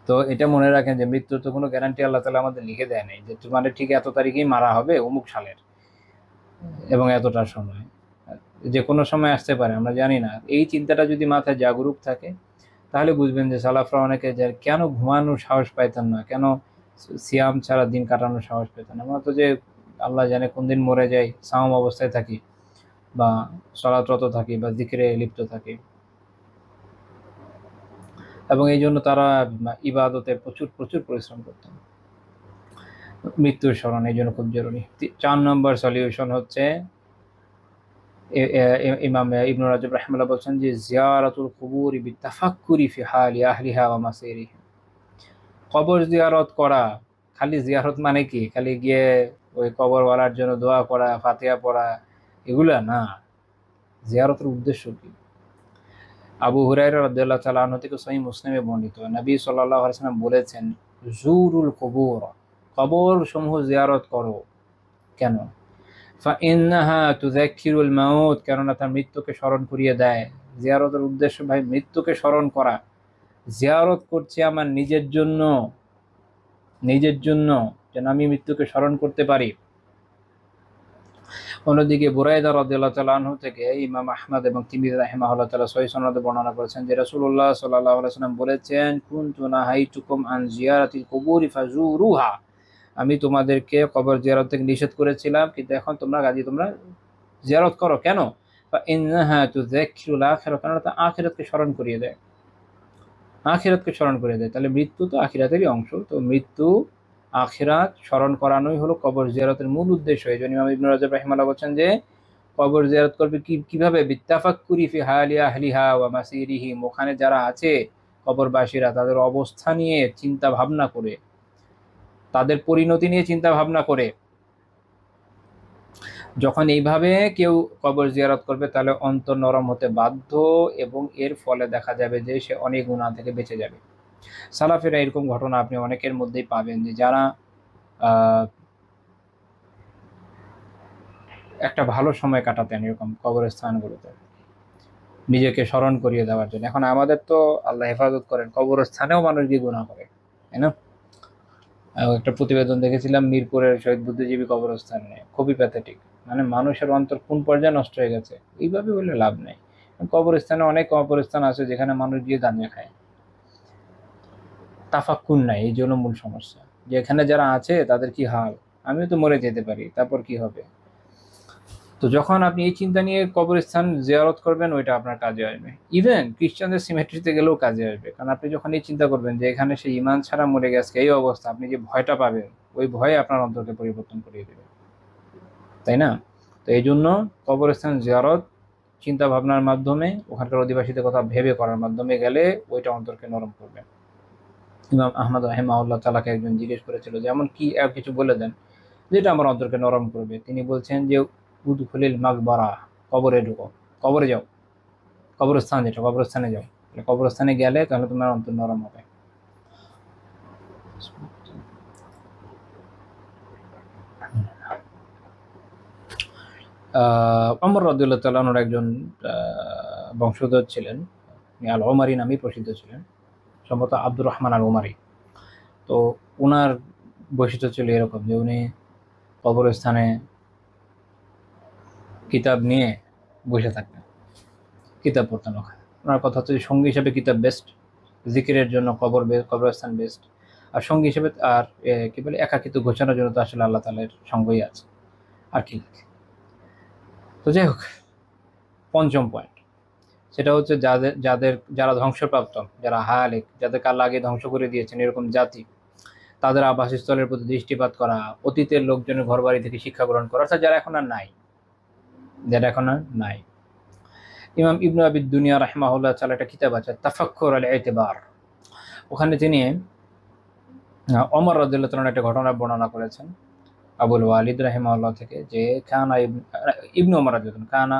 তো এটা মনে রাখেন যে মৃত্যুর তো কোনো গ্যারান্টি আল্লাহ তাআলা আমাদের লিখে দেয় নাই যে তোমার ঠিক এত তারিখেই মারা হবে অমুক সালের এবং এতটার সময়, যে কোনো সময় আসতে পারে, আমরা জানি না। এই চিন্তাটা যদি মাথায় জাগরুক থাকে তাহলে বুঝবেন যে সালাফরা অনেকে যে কেন ঘুমানোর সাহস পাইতেন না, কেন সিয়াম ছাড়া দিন কাটানোর সাহস পেতেন না। আমরা তো যে আল্লাহ জানে কোন দিন মরে যাই, সাওম অবস্থায় থাকি বা সালাতরত থাকি বা জিকিরে লিপ্ত থাকি, এবং এই জন্য তারা ইবাদতে প্রচুর প্রচুর পরিশ্রম করতেন। মৃত্যুর স্মরণ এই জন্য খুব জরুরি। 4 নম্বর সলিউশন হচ্ছে ইমাম ইবনে রাজব রাহিমাহুল্লাহ বলছেন যে জিয়ারাতুল কুবুরি বিতাফাক্কুরি ফি হালি আহলিহা ওয়া মাসিরিহি। কবর জিয়ারত করা, খালি জিয়ারত মানে কি খালি গিয়ে ওই কবরওয়ালার জন্য দোয়া করা, ফাতিহা পড়া, এগুলা না। জিয়ারতের উদ্দেশ্য কি? আবু হুরায়রা রাদিয়াল্লাহু তাআলা আনহু থেকে সহিহ মুসলিমে বর্ণিত, নবী সাল্লাল্লাহু আলাইহি ওয়াসাল্লাম বলেছেন জুরুল কুবুর, কবর সমূহ জিয়ারত করো। কেন? ফাইন্নাহা তুযাক্কিরুল মাউত, কেননা তার মৃত্যুকে স্মরণ করিয়ে দেয়। জিয়ারতের উদ্দেশ্য ভাই মৃত্যুকে স্মরণ করা। জিয়ারত করছি আমার নিজের জন্য, নিজের জন্য যেন আমি মৃত্যুকে স্মরণ করতে পারি। অন্যদিকে বুরাইদা রাদিয়াল্লাহু তাআলা আনহু থেকে ইমাম আহমদ এবং তিরমিজি রাহিমাহুল্লাহ তাআলা সহিহ সনদে বর্ণনা করেছেন যে রাসূলুল্লাহ সাল্লাল্লাহু আলাইহি ওয়াসাল্লাম বলেছেন কুনতু নাহাইতুকুম আন জিয়ারাতিল কুবুরি ফাজুরুহা, আমি তোমাদেরকে কবর জিয়ারত থেকে নিষেধ করেছিলাম, কিন্তু এখন তোমরা জিয়ারত করো। কেন? ফাইন্নাহা তুযাক্কিরুল আখিরাহ, কারণ তা আখিরাতকে স্মরণ করিয়ে দেয়, আখিরাতকে স্মরণ করিয়ে দেয়। তাহলে মৃত্যু তো আখিরাতেরই অংশ, তো মৃত্যু আখিরাত স্মরণ করানোই হলো কবর জিয়ারতের মূল উদ্দেশ্য। এই জন্য ইমাম ইবনে রাজব রাহিমাহুল্লাহ বলছেন যে কবর জিয়ারত করবে কিভাবে? বিত্তাফাক্কুরি ফি হালি আহলিহা ওয়া মাসিরিহিম, ওখানে যারা আছে কবরবাসীরা তাদের অবস্থা নিয়ে চিন্তা ভাবনা করে, তাদের পরিণতি নিয়ে চিন্তা ভাবনা করে। যখন এইভাবে কেউ কবর জিয়ারত করবে তাহলে অন্তর নরম হতে বাধ্য, এবং এর ফলে দেখা যাবে যে সে অনেক গুনাহ থেকে বেঁচে যাবে। সালাফেরা এরকম ঘটনা আপনি অনেকের মধ্যেই পাবেন যে যারা একটা ভালো সময় কাটাতেন এরকম কবরস্থানগুলোতে নিজেকে স্মরণ করিয়ে দেওয়ার জন্য। এখন আমাদের তো আল্লাহ হেফাজত করেন, কবরস্থানেও মানুষ গিয়ে গুনাহ করে, তাই না? একটা প্রতিবেদন দেখেছিলাম মিরপুরের শহীদ বুদ্ধিজীবী কবরস্থান নিয়ে, খুবই প্যাথেটিক। মানে মানুষের অন্তর কোন পর্যায়ে নষ্ট হয়ে গেছে, এইভাবে বললে লাভ নেই। কবরস্থানে অনেক কবরস্থান আছে যেখানে মানুষ গিয়ে গাঁজা খায়, তাফাক্কুর নাই, এই জন্য মূল সমস্যা। যে এখানে যারা আছে তাদের কি হাল, আমিও তো মরে যেতে পারি, তারপর কি হবে? তো যখন আপনি এই চিন্তা নিয়ে কবরস্থান জিয়ারত করবেন ওইটা আপনার কাজে আসবে। ইভেন খ্রিস্টানদের সিমেট্রিতে গেলেও কাজে আসবে, কারণ আপনি যখন এই চিন্তা করবেন যে এখানে সে ইমান ছাড়া মরে গেছে, এই অবস্থা, আপনি যে ভয়টা পাবেন ওই ভয়ে আপনার অন্তরকে পরিবর্তন করিয়ে দেবে, তাই না? তো এই জন্য কবরস্থান জিয়ারত চিন্তা ভাবনার মাধ্যমে, ওখানকার অধিবাসীদের কথা ভেবে করার মাধ্যমে গেলে ওইটা অন্তরকে নরম করবে। ইমাম আহমদ রাহিমাহুল্লাহ তাআলাকে একজন জিজ্ঞেস করেছিল যে এমন কি আর কিছু বলে দেন যেটা আমার অন্তরকে নরম করবে। তিনি বলছেন যে উদখুলিল মাকবারা, কবরে ঢুকো, কবরে যাও, কবরস্থান, যেটা কবরস্থানে যাও, কবরস্থানে গেলে তাহলে তোমার অন্তর নরম হবে। ওমর রাদিয়াল্লাহু তাআলা আনহুর একজন বংশধর ছিলেন, আল ওমারি নামেই প্রসিদ্ধ ছিলেন, সম্ভবত আব্দুর রহমান আল ওমারি। তো ওনার বৈশিষ্ট্য ছিল এরকম যে উনি কবরস্থানে কিতাব নিয়ে বসে থাকতেন, কিতাব পড়তেন ওখানে। ওনার কথা হচ্ছে সঙ্গী হিসেবে কিতাব বেস্ট, জিকিরের জন্য কবরস্থান বেস্ট, আর সঙ্গী হিসেবে আর কি বলে একাকিত্ব ঘোষণার জন্য তো আসলে আল্লাহ তাআলার সঙ্গই আছে, আর কি। তো যাই হোক, পঞ্চম পয়েন্ট সেটা হচ্ছে যারা ধ্বংসপ্রাপ্ত, যারা হায়ালিক, যাদেরকে আল্লাহ আগে ধ্বংস করে দিয়েছেন, এরকম জাতি, তাদের আবাসস্থলের প্রতি দৃষ্টিপাত করা, অতীতের লোকজনের ঘরবাড়ি থেকে শিক্ষা গ্রহণ করা, অর্থাৎ যারা এখন আর নাই। ইমাম ইবনু আবি দুনিয়া রাহিমাহুল্লাহ তাআলা একটা কিতাব আছে তাফাক্কুর আল ইতিবার, ওখানে তিনি ওমর রাদিয়াল্লাহু তাআলা একটা ঘটনা বর্ণনা করেছেন আবুল ওয়ালিদ রাহিমাহুল্লাহ থেকে, যে কানা ইবনু ওমর রাদিয়াল্লাহু কানা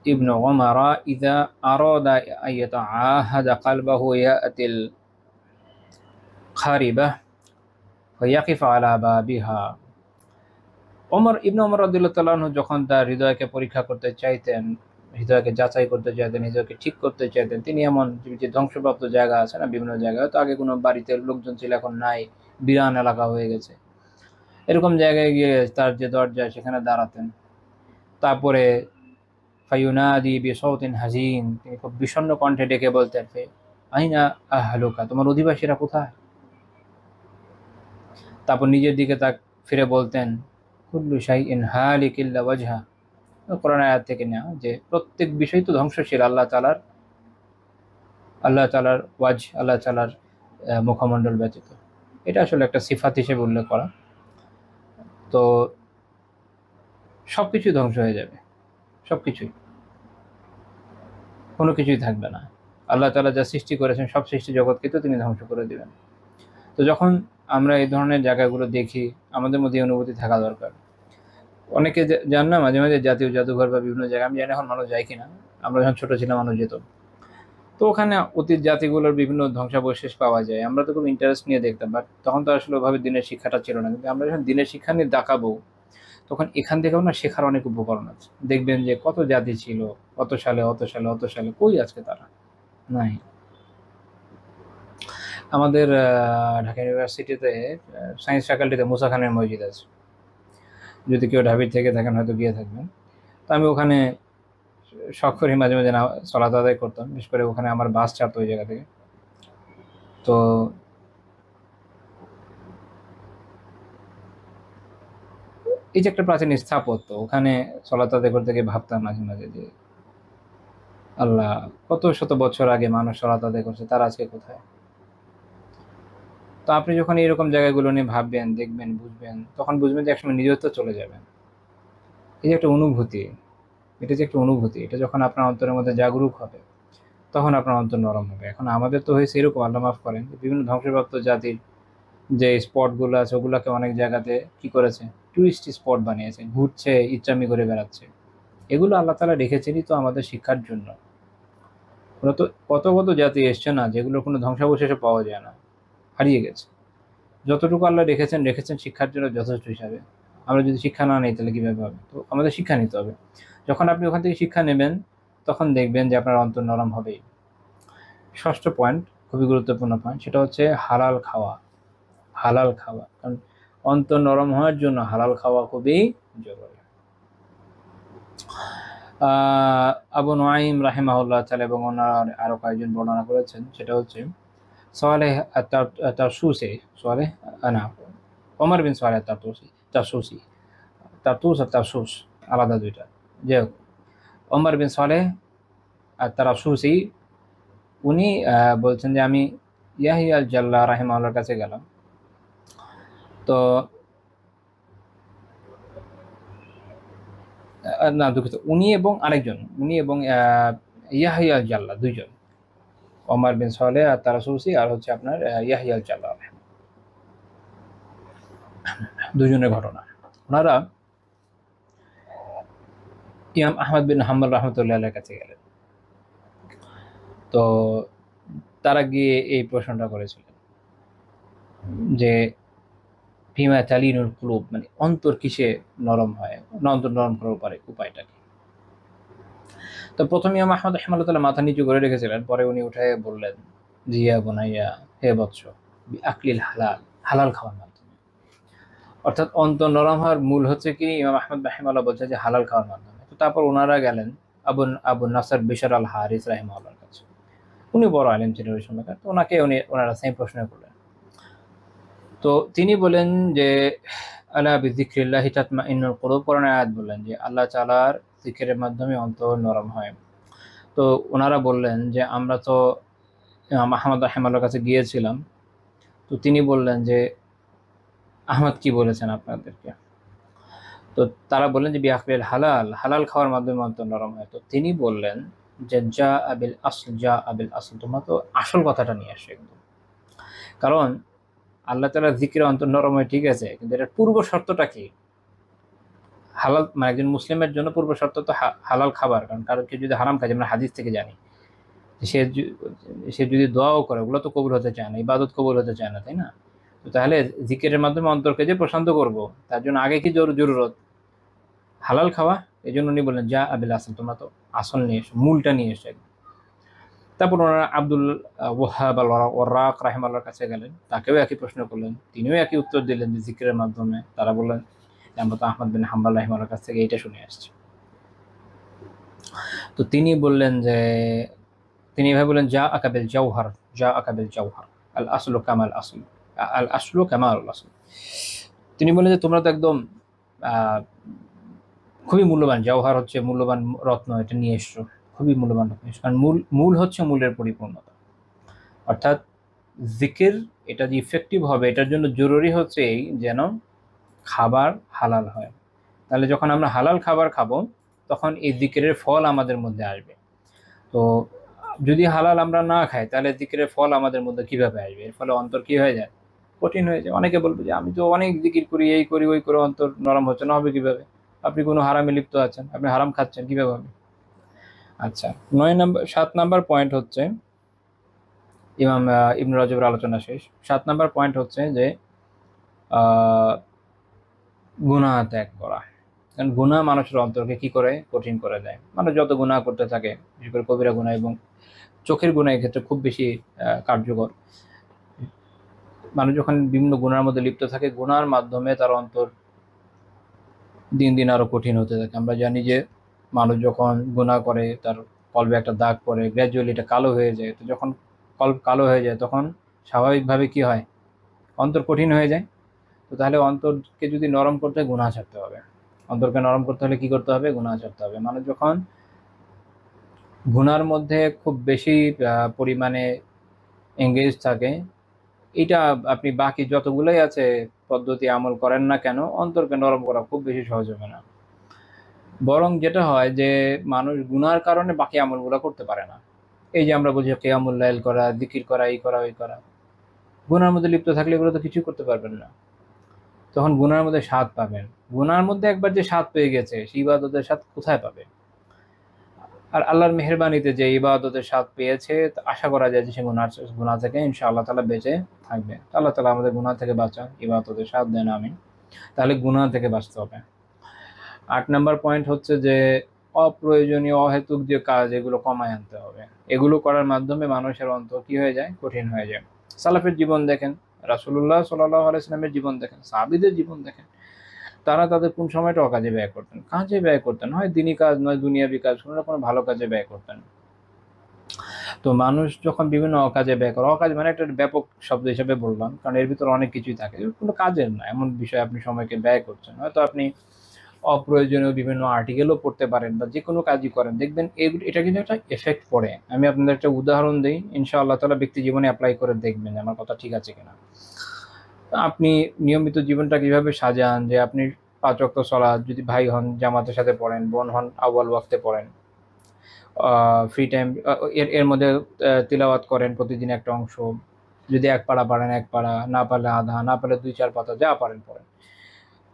ইবনু ওমর ইযা আরাদা আইয়াতাআহাদা কলবাহু ইয়াতিল খারিবা ফায়াকিফ আলা বাবিহা। ইবনু ওমর রাদিয়াল্লাহু তাআলা যখন তার হৃদয়কে পরীক্ষা করতে চাইতেন, হৃদয়কে যাচাই করতে চাইতেন, হৃদয়কে ঠিক করতে চাইতেন, তিনি এমন যে ধ্বংসপ্রাপ্ত জায়গা আছে না বিভিন্ন জায়গায়, তো আগে কোনো বাড়িতে লোকজন ছিল, এখন নাই, বিরান এলাকা হয়ে গেছে, এরকম জায়গায় গিয়ে তার যে দরজায় সেখানে দাঁড়াতেন। তারপরে ফায়ুনাদি বিসাউতিন হাজিন, তিনি খুব বিষণ্ণ কণ্ঠে ডেকে বলতেন, আইনা আহলুকা, তোমার অধিবাসীরা কোথায়? তারপর নিজের দিকে তাক ফিরে বলতেন, কুল্লু শাইইন হালিক ইল্লা ওয়াজহা, কোরআন আয়াত থেকে নেওয়া, যে প্রত্যেক বিষয় তো ধ্বংসশীল আল্লাহ তাআলার ওয়াজ, আল্লাহ তাআলার মুখমণ্ডল ব্যতীত। এটা আসলে একটা সিফাত হিসেবে উল্লেখ করা। তো সবকিছুই ধ্বংস হয়ে যাবে, সবকিছুই, কোনো কিছুই থাকবে না। আল্লাহ তাআলা যা সৃষ্টি করেছেন সব সৃষ্টি জগৎকে তো তিনি ধ্বংস করে দিবেন। তো যখন আমরা এই ধরনের জায়গাগুলো দেখি, আমাদের মধ্যে অনুভূতি থাকা দরকার। অনেকে যান না মাঝে মাঝে জাতীয় জাদুঘর বা বিভিন্ন জায়গায়, আমি জানি এখন মানুষ যায় কিনা, আমরা যখন ছোট ছিলাম মানুষ যেত, তো ওখানে অতীত জাতিগুলোর বিভিন্ন ধ্বংসাবশেষ পাওয়া যায়, আমরা তো খুব ইন্টারেস্ট নিয়ে দেখতাম। বাট তখন তো আসলে ওভাবে দিনের শিক্ষাটা ছিল না, কিন্তু আমরা যখন দিনের শিক্ষা নিয়ে দেখাবো, তখন এখান থেকেও না শেখার অনেক উপকরণ আছে। দেখবেন যে কত জাতি ছিল, অত সালে, কই আজকে তারা নাই। আমাদের ঢাকা ইউনিভার্সিটিতে সায়েন্স ফ্যাকাল্টিতে মুসা খানের মসজিদ আছে, যদি কেউ ঢাবির থেকে থাকেন হয়তো গিয়ে থাকবেন। তো আমি ওখানে শখ করে মাঝে মাঝে সালাত আদায় করতাম, বিশেষ করে ওখানে আমার বাস ছাড়তো ওই জায়গা থেকে। তো এই যে একটা প্রাচীন স্থাপত্য, ওখানে সালাত আদায় করতে গিয়ে ভাবতাম মাঝে মাঝে যে আল্লাহ, কত শত বছর আগে মানুষ সালাত আদায় করছে, তারা আজকে কোথায়? তো আপনি যখন এরকম জায়গাগুলো নিয়ে ভাববেন, দেখবেন, বুঝবেন, তখন বুঝবেন যে একসময় নিজের তো চলে যাবেন। এই যে একটা অনুভূতি, এটা যখন আপনার অন্তরের মধ্যে জাগরুক হবে, তখন আপনার অন্তর নরম হবে। এখন আমাদের তো হয়েছে এরকম, আল্লাহ মাফ করেন, বিভিন্ন ধ্বংসপ্রাপ্ত জাতির যে স্পটগুলো আছে ওগুলোকে অনেক জায়গাতে কি করেছে, টুরিস্ট স্পট বানিয়েছে, ঘুরছে, ইচ্ছামি করে বেড়াচ্ছে। এগুলো আল্লাহ তাআলা রেখেছেনই তো আমাদের শিক্ষার জন্য। ওরা তো কত জাতি এসছে না, যেগুলোর কোনো ধ্বংসাবশেষে পাওয়া যায় না, হারিয়ে গেছে। যতটুকু আল্লাহ রেখেছেন শিক্ষার জন্য যথেষ্ট হিসাবে। আমরা যদি শিক্ষা না নিই তাহলে কীভাবে হবে? তো আমাদের শিক্ষা নিতে হবে। যখন আপনি ওখান থেকে শিক্ষা নেবেন, তখন দেখবেন যে আপনার অন্তর নরম হবেই। ষষ্ঠ পয়েন্ট, খুবই গুরুত্বপূর্ণ পয়েন্ট, সেটা হচ্ছে হালাল খাওয়া। কারণ অন্তর নরম হওয়ার জন্য হালাল খাওয়া খুবই জরুরি। আবু নুআইম রাহিমাহুল্লাহ তাআলা এবং অন্যান্য আরো কয়েকজন বর্ণনা করেছেন, সেটা হচ্ছে সালেহ আত-তারসুসি, ওমর বিন সালেহ আত-তারসুসি, তারতুস আর তারসুস আলাদা দুইটা। যে ওমর বিন সালেহ আত-তারসুসি, উনি বলছেন যে আমি ইয়াহিয়া আল জাল্লাহ রাহিমাহুল্লাহর কাছে গেলাম। তো না, দুঃখিত, উনি এবং ইয়াহিয়া আল জাল্লাহ, দুইজন, ওমর বিন সালেহ আর তারসুসি, আর হচ্ছে আপনার ইয়াহিয়া আল জাল্লাহ। দুজনের ঘটনা। ওনারা ইমাম আহমদ বিন হাম্বল রহমতুল্লাহ আলাইহির কাছে গেলেন। তো তারা গিয়ে এই প্রশ্নটা করেছিলেন যে ফিমা তালিনুল কুলুব, মানে অন্তর কিসে নরম হয়, অন্তর নরম করার উপায়টা কি। তো প্রথমে ইমাম আহমদ রহমাতুল্লাহ মাথা নিচু করে রেখেছিলেন, পরে উনি উঠে বললেন, জিয়া বোনাইয়া, হে বৎস, আকলিল হালাল, হালাল খাওয়ার মাধ্যমে। অর্থাৎ অন্তর নরম হওয়ার মূল হচ্ছে কি, ইমাম আহমদ রাহিমাহুল্লাহ বলছে যে হালাল খাওয়ার মাধ্যমে। তো তারপর ওনারা গেলেন আবু নাসর বিশর আল হারিস রাহিমাহুল্লাহর কাছে। উনি বড় আলেম ছিলেন ওই সময়কার। তো ওনারা সেম প্রশ্ন করলেন। তো তিনি বলেন যে আলা বিযিকরিল্লাহি তাতমাইন্নুল কুলুব, কোরআনের আয়াত বললেন যে আল্লাহ তাআলার জিকিরের মাধ্যমে অন্তর নরম হয়। তো ওনারা বললেন যে আমরা তো ইমাম আহমদ রাহিমাহুল্লাহর কাছে গিয়েছিলাম, তো তিনি বললেন যে আহমদ কি বলেছেন আপনাদেরকে। তো তারা বললেন যে বিআকলিল হালাল, হালাল খাওয়ার মাধ্যমে অন্তর নরম হয়। তো তিনি বললেন যে যা আবিল আসল, যা আবিল আসল, তোমরা তো আসল কথাটা নিয়ে আসো একদম। কারণ আল্লাহ তাআলা জিকিরে অন্তর নরম হয়, ঠিক আছে, কিন্তু এটার পূর্ব শর্তটা কি? হালাল, মানে একজন মুসলিমের জন্য পূর্ব শর্ত তো হালাল খাবার। কারণ কারোকে যদি হারাম খায়, আমরা হাদিস থেকে জানি, সে যদি দোয়াও করে, ওগুলো তো কবুল হতে চায় না, ইবাদত কবুল হতে চায় না, তাই না? তো তাহলে জিকিরের মাধ্যমে অন্তরকে যে প্রশান্ত করব, তার জন্য আগে কি জরুরত? হালাল খাওয়া। এই জন্য উনি বললেন যা আবিল আসল, তোমরা তো আসল নিয়ে এসো, মূলটা নিয়ে এসো। তারপর ওনারা আব্দুল ওয়াহাব আল ওয়ারাক রাহিমাহুল্লাহর কাছে গেলেন, তাকেও একই প্রশ্ন করলেন, তিনিও একই উত্তর দিলেন যে জিকিরের মাধ্যমে। তারা বললেন আমরা তো আহমদ বিন হাম্বল রাহিমাহুল্লাহর কাছ থেকে এটা শুনে আসছি। তো তিনি বললেন যে, তিনি এভাবে বললেন যা আকাবিল জাওহার, যা আকাবিল জাওহার, আল আসলু কামাল আসল, আল আসলু কামাল আসল। তিনি বললেন যে তোমরা তো একদম খুবই মূল্যবান, জাওহার হচ্ছে মূল্যবান রত্ন, এটা নিয়ে এসছো, খুবই মূল্যবান রত্ন। কারণ মূল হচ্ছে মূলের পরিপূর্ণতা। অর্থাৎ জিকির এটা যে ইফেক্টিভ হবে, এটার জন্য জরুরি হচ্ছে এই যেন খাবার হালাল হয়। তাহলে যখন আমরা হালাল খাবার খাবো, তখন এই জিকিরের ফল আমাদের মধ্যে আসবে। তো যদি হালাল আমরা না খাই, তাহলে জিকিরের ফল আমাদের মধ্যে কিভাবে আসবে? এর ফলে অন্তর কি হয়ে যায়? কঠিন হয়ে যায়। অনেকে বলবে যে আমি তো অনেক জিকির করি, এই করি, ওই করে, অন্তর নরম হচ্ছে না। হবে কিভাবে? আপনি কোনো হারামে লিপ্ত আছেন, আপনি হারাম খাচ্ছেন, কিভাবে হবে? আচ্ছা, 7 নাম্বার পয়েন্ট হচ্ছে, ইমাম ইবনে রজবের আলোচনা শেষ। 7 নাম্বার পয়েন্ট হচ্ছে যে গুনাহ ত্যাগ করা। কারণ গুনাহ মানুষের অন্তরকে কি করে? কঠিন করে দেয়। মানুষ যত গুনাহ করতে থাকে, বিশেষ করে কবিরা গুনাহ এবং চোখের গুনাহ ক্ষেত্রে খুব বেশি কার্যকর। মানুষ যখন বিভিন্ন গুনার মধ্যে লিপ্ত থাকে, গুনার মাধ্যমে তার অন্তর দিন দিন আরো কঠিন হতে থাকে। আমরা জানি যে মানুষ যখন গুনাহ করে, তার কলবে একটা দাগ পড়ে, গ্র্যাজুয়ালি এটা কালো হয়ে যায়। তো যখন কলব কালো হয়ে যায়, তখন স্বাভাবিকভাবে কি হয়? অন্তর কঠিন হয়ে যায়। তো তাহলে অন্তরকে যদি নরম করতে হয়, গুনাহ ছাড়তে হবে। অন্তরকে নরম করতে হলে কি করতে হবে? গুনাহ ছাড়তে হবে। মানুষ যখন গুনার মধ্যে খুব বেশি পরিমাণে এঙ্গেজ থাকে, এটা আপনি বাকি যতগুলোই আছে পদ্ধতি আমল করেন না কেন, অন্তরকে নরম করা খুব বেশি সহজ হবে না। বরং যেটা হয় যে মানুষ গুনার কারণে বাকি আমলগুলো করতে পারে না। এই যে আমরা বলছি কিয়ামুল লাইল করা, জিকির করা, এই করা, ওই করা, গুনার মধ্যে লিপ্ত থাকলে এগুলো তো কিছুই করতে পারবেন না। তখন গুনার মধ্যে স্বাদ পাবেন। গুনার মধ্যে একবার যে স্বাদ পেয়ে গেছে, সেই ইবাদতের স্বাদ কোথায় পাবে? আর আল্লাহর মেহেরবানিতে যে ইবাদতের স্বাদ পেয়েছে, আশা করা যায় যে সে গুনাহ থেকে ইনশাআল্লাহ তাআলা বেঁচে থাকবে। আল্লাহ তাআলা আমাদের গুনাহ থেকে বাঁচান, ইবাদতের স্বাদ দেন, আমিন। তাহলে গুনাহ থেকে বাঁচতে হবে। 8 নাম্বার পয়েন্ট হচ্ছে যে অপ্রয়োজনীয় অহেতুক যে কাজ, এগুলো কমায় আনতে হবে। এগুলো করার মাধ্যমে মানুষের অন্তর কি হয়ে যায়? কঠিন হয়ে যায়। সালাফের জীবন দেখেন, রাসূলুল্লাহ সাল্লাল্লাহু আলাইহি ওয়াসাল্লামের জীবন দেখেন, সাহাবীদের জীবন দেখেন। তারা তাদের কোন সময়টা অকাজে ব্যয় করতেন? কাজে ব্যয় করতেন, হয় দিনী কাজ, নয় দুনিয়াবি কাজ, কোনো না কোনো ভালো কাজে ব্যয় করতেন। তো মানুষ যখন বিভিন্ন অকাজে ব্যয় করে, অকাজ মানে একটা ব্যাপক শব্দ হিসেবে বললাম, কারণ এর ভিতরে অনেক কিছুই থাকে, কোনো কাজের না এমন বিষয়ে আপনি সময়কে ব্যয় করছেন। হয়তো আপনি অপ্রয়োজনীয় বিভিন্ন আর্টিকেলও পড়তে পারেন, বা যে কোনো কাজই করেন, দেখবেন এটা কিন্তু একটা এফেক্ট পড়ে। আমি আপনাদের একটা উদাহরণ দিই, ইনশাআল্লাহ তাআলা ব্যক্তি জীবনে অ্যাপ্লাই করে দেখবেন আমার কথা ঠিক আছে কিনা। আপনি নিয়মিত জীবনটা কিভাবে সাজান, যে আপনি 5 ওয়াক্ত সালাত, যদি ভাই হন জামাতের সাথে পড়েন, বোন হন আউয়াল ওয়াক্তে পড়েন, ফ্রি টাইম এর মধ্যে তিলাওয়াত করেন প্রতিদিন একটা অংশ। যদি 1 পারা পারেন 1 পারা, না পারলে আধা, না পারলে 2-4 পাতা, যা পারেন পড়েন।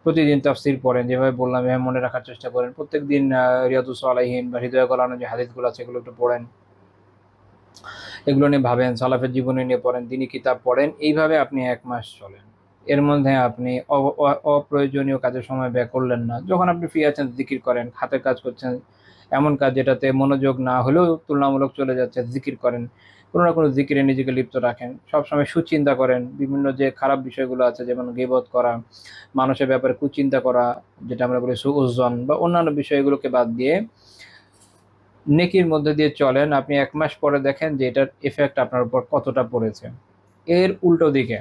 প্রতিদিন তাফসির পড়েন, যেভাবে বললাম এভাবে মনে রাখার চেষ্টা করেন। প্রত্যেকদিন রিয়াদুস সালাহিন বা হৃদয় গলানো যে হাদিসগুলো আছে এগুলো একটু পড়েন, এগুলো নিয়ে ভাবেন, সালাফের জীবনী নিয়ে পড়েন, দিনী কিতাব পড়েন। এইভাবে আপনি 1 মাস চলেন। এর মধ্যে আপনি অপ্রয়োজনীয় কাজে সময় ব্যয় করলেন না। যখন আপনি ফ্রি আছেন জিকির করেন, হাতের কাজ করছেন, এমন কাজ যেটাতে মনোযোগ না হলেও তুলনামূলক চলে যাচ্ছে, জিকির করেন। কোনো না কোনো জিকিরে নিজেকে লিপ্ত রাখেন। সবসময় সুচিন্তা করেন। বিভিন্ন যে খারাপ বিষয়গুলো আছে, যেমন গীবত করা, মানুষের ব্যাপারে কুচিন্তা করা, যেটা আমরা বলি সুউজ্জন, বা অন্যান্য বিষয়গুলোকে বাদ দিয়ে নেকির মধ্যে দিয়ে চলেন। আপনি 1 মাস পরে দেখেন যে এটার এফেক্ট আপনার উপর কতটা পড়েছে। এর উল্টো দিকে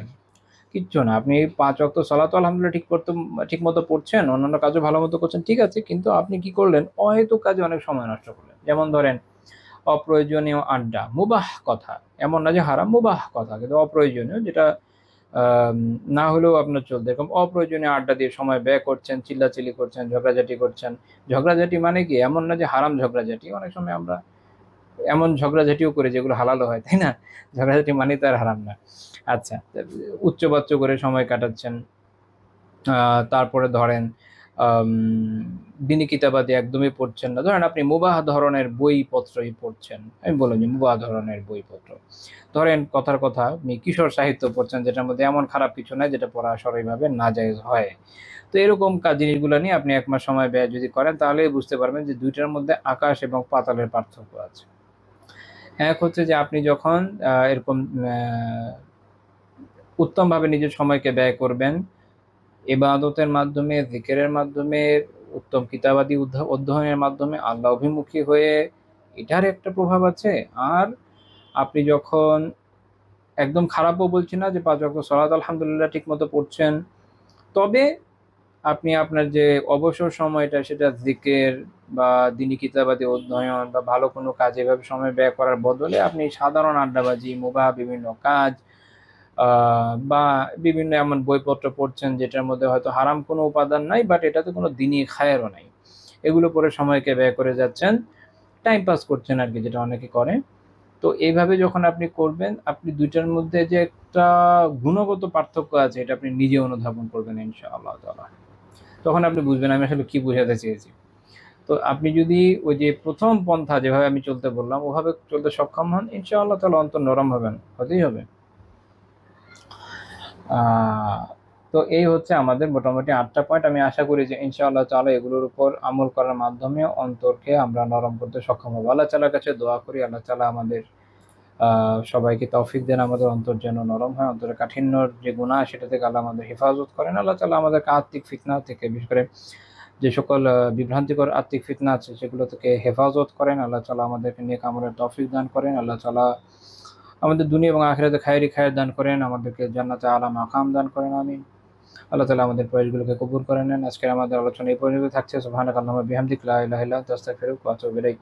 কিচ্ছু না, আপনি 5 ওয়াক্ত সালাত আলহামদুলিল্লাহ ঠিক মতো পড়ছেন, অন্যান্য কাজও ভালো মতো করছেন, ঠিক আছে, কিন্তু আপনি কি করলেন, অহেতুক কাজে অনেক সময় নষ্ট করলেন। যেমন ধরেন অপ্রয়োজনীয় আড্ডা, মুবাহ কথা, এমন না যে হারাম, মুবাহ কথা কিন্তু অপ্রয়োজনীয়, যেটা না হলেও আপনার চলতে, এরকম অপ্রয়োজনীয় আড্ডা দিয়ে সময় ব্যয় করছেন, চিল্লাচিল্লি করছেন, ঝগড়াঝাটি করছেন। ঝগড়াঝাটি মানে কি, এমন না যে হারাম ঝগড়াঝাটি, অনেক সময় আমরা এমন ঝগড়াঝাটিও করে যেগুলো হালালও হয়, তাই না? ঝগড়াঝাটি মানে তো আর হারাম না। আচ্ছা, উচ্চবাচ্য করে সময় কাটাচ্ছেন। তারপরে ধরেন আম, দিনী কিতাবাদি একদমই পড়ছেন না। ধরেন আপনি মুবাহ ধরনের বইপত্রই পড়ছেন, আমি বললাম যে মুবাহ ধরনের বইপত্র। ধরেন কথার কথা আপনি কিশোর সাহিত্য পড়ছেন, যেটার মধ্যে এমন খারাপ কিছু নাই যেটা পড়া সরাসরিভাবে নাজায়েজ হয়। তো এরকম জিনিসগুলো নিয়ে আপনি 1 মাস সময় ব্যয় যদি করেন, তাহলে বুঝতে পারবেন যে দুইটার মধ্যে আকাশ এবং পাতালের পার্থক্য আছে। এক হচ্ছে যে আপনি যখন এরকম উত্তমভাবে নিজের সময়কে ব্যয় করবেন, ইবাদতের মাধ্যমে, জিকিরের মাধ্যমে, উত্তম কিতাবাদি অধ্যয়নের মাধ্যমে, আল্লাহ অভিমুখী হয়ে, এটার একটা প্রভাব আছে। আর আপনি যখন, একদম খারাপও বলছি না যে 5 ওয়াক্ত সালাত আলহামদুলিল্লাহ ঠিক মতো পড়ছেন, তবে আপনি আপনার যে অবসর সময়টা, সেটা জিকির বা দিনী কিতাবাদি অধ্যয়ন বা ভালো কোনো কাজে এভাবে সময় ব্যয় করার বদলে আপনি সাধারণ আড্ডাবাজি, মুবাহ বিভিন্ন কাজ বা বিভিন্ন এমন বইপত্র পড়ছেন যেটার মধ্যে হয়তো হারাম কোনো উপাদান নাই, বাট এটাতে কোনো দিনই খায়েরও নাই, এগুলো পরে সময়কে ব্যয় করে যাচ্ছেন, টাইম পাস করছেন আর কি, যেটা অনেকে করে। তো এইভাবে যখন আপনি করবেন, আপনি দুইটার মধ্যে যে একটা গুণগত পার্থক্য আছে, এটা আপনি নিজে অনুধাবন করবেন ইনশাআল্লাহ তাআলা। তখন আপনি বুঝবেন আমি আসলে কি বোঝাতে চেয়েছি। তো আপনি যদি ওই যে প্রথম পন্থা যেভাবে আমি চলতে বললাম ওভাবে চলতে সক্ষম হন, ইনশাআল্লাহ তাআলা অন্তর নরম হবেন, হতেই হবে। তো এই হচ্ছে আমাদের মোটামুটি 8টা পয়েন্ট। আমি আশা করি যে ইনশাআল্লাহ তাআলা এগুলোর উপর আমল করার মাধ্যমে অন্তরকে আমরা নরম করতে সক্ষম হবো। আল্লাহ তাআলার কাছে দোয়া করি আল্লাহ তাআলা আমাদের সবাইকে তৌফিক দেন, আমাদের অন্তর যেন নরম হয়, অন্তরের কাঠিন্যর যে গুনাহ সেটা থেকে আল্লাহ আমাদের হেফাজত করেন। আল্লাহ তাআলা আমাদেরকে আত্মিক ফিতনা থেকে, বিশেষ করে যে সকল বিভ্রান্তিকর আত্মিক ফিতনা আছে সেগুলো থেকে হেফাজত করেন। আল্লাহ তাআলা আমাদেরকে নেক আমলের তৌফিক দান করেন। আল্লাহ তাআলা আমাদের দুনিয়া এবং আখিরাতে খায়ের দান করেন, আমাদেরকে জান্নাতে আলা মাকাম দান করেন, আমিন। আল্লাহ তাআলা আমাদের প্রয়াসগুলোকে কবুল করে নেন। আজকের আমাদের আলোচনা এই পর্যন্ত থাকছে। সুবহানাকাল্লাহুম্মা বিহামদিকা লা ইলাহা ইল্লা আনতা আস্তাগফিরুকা ওয়া আতুবু ইলাইক।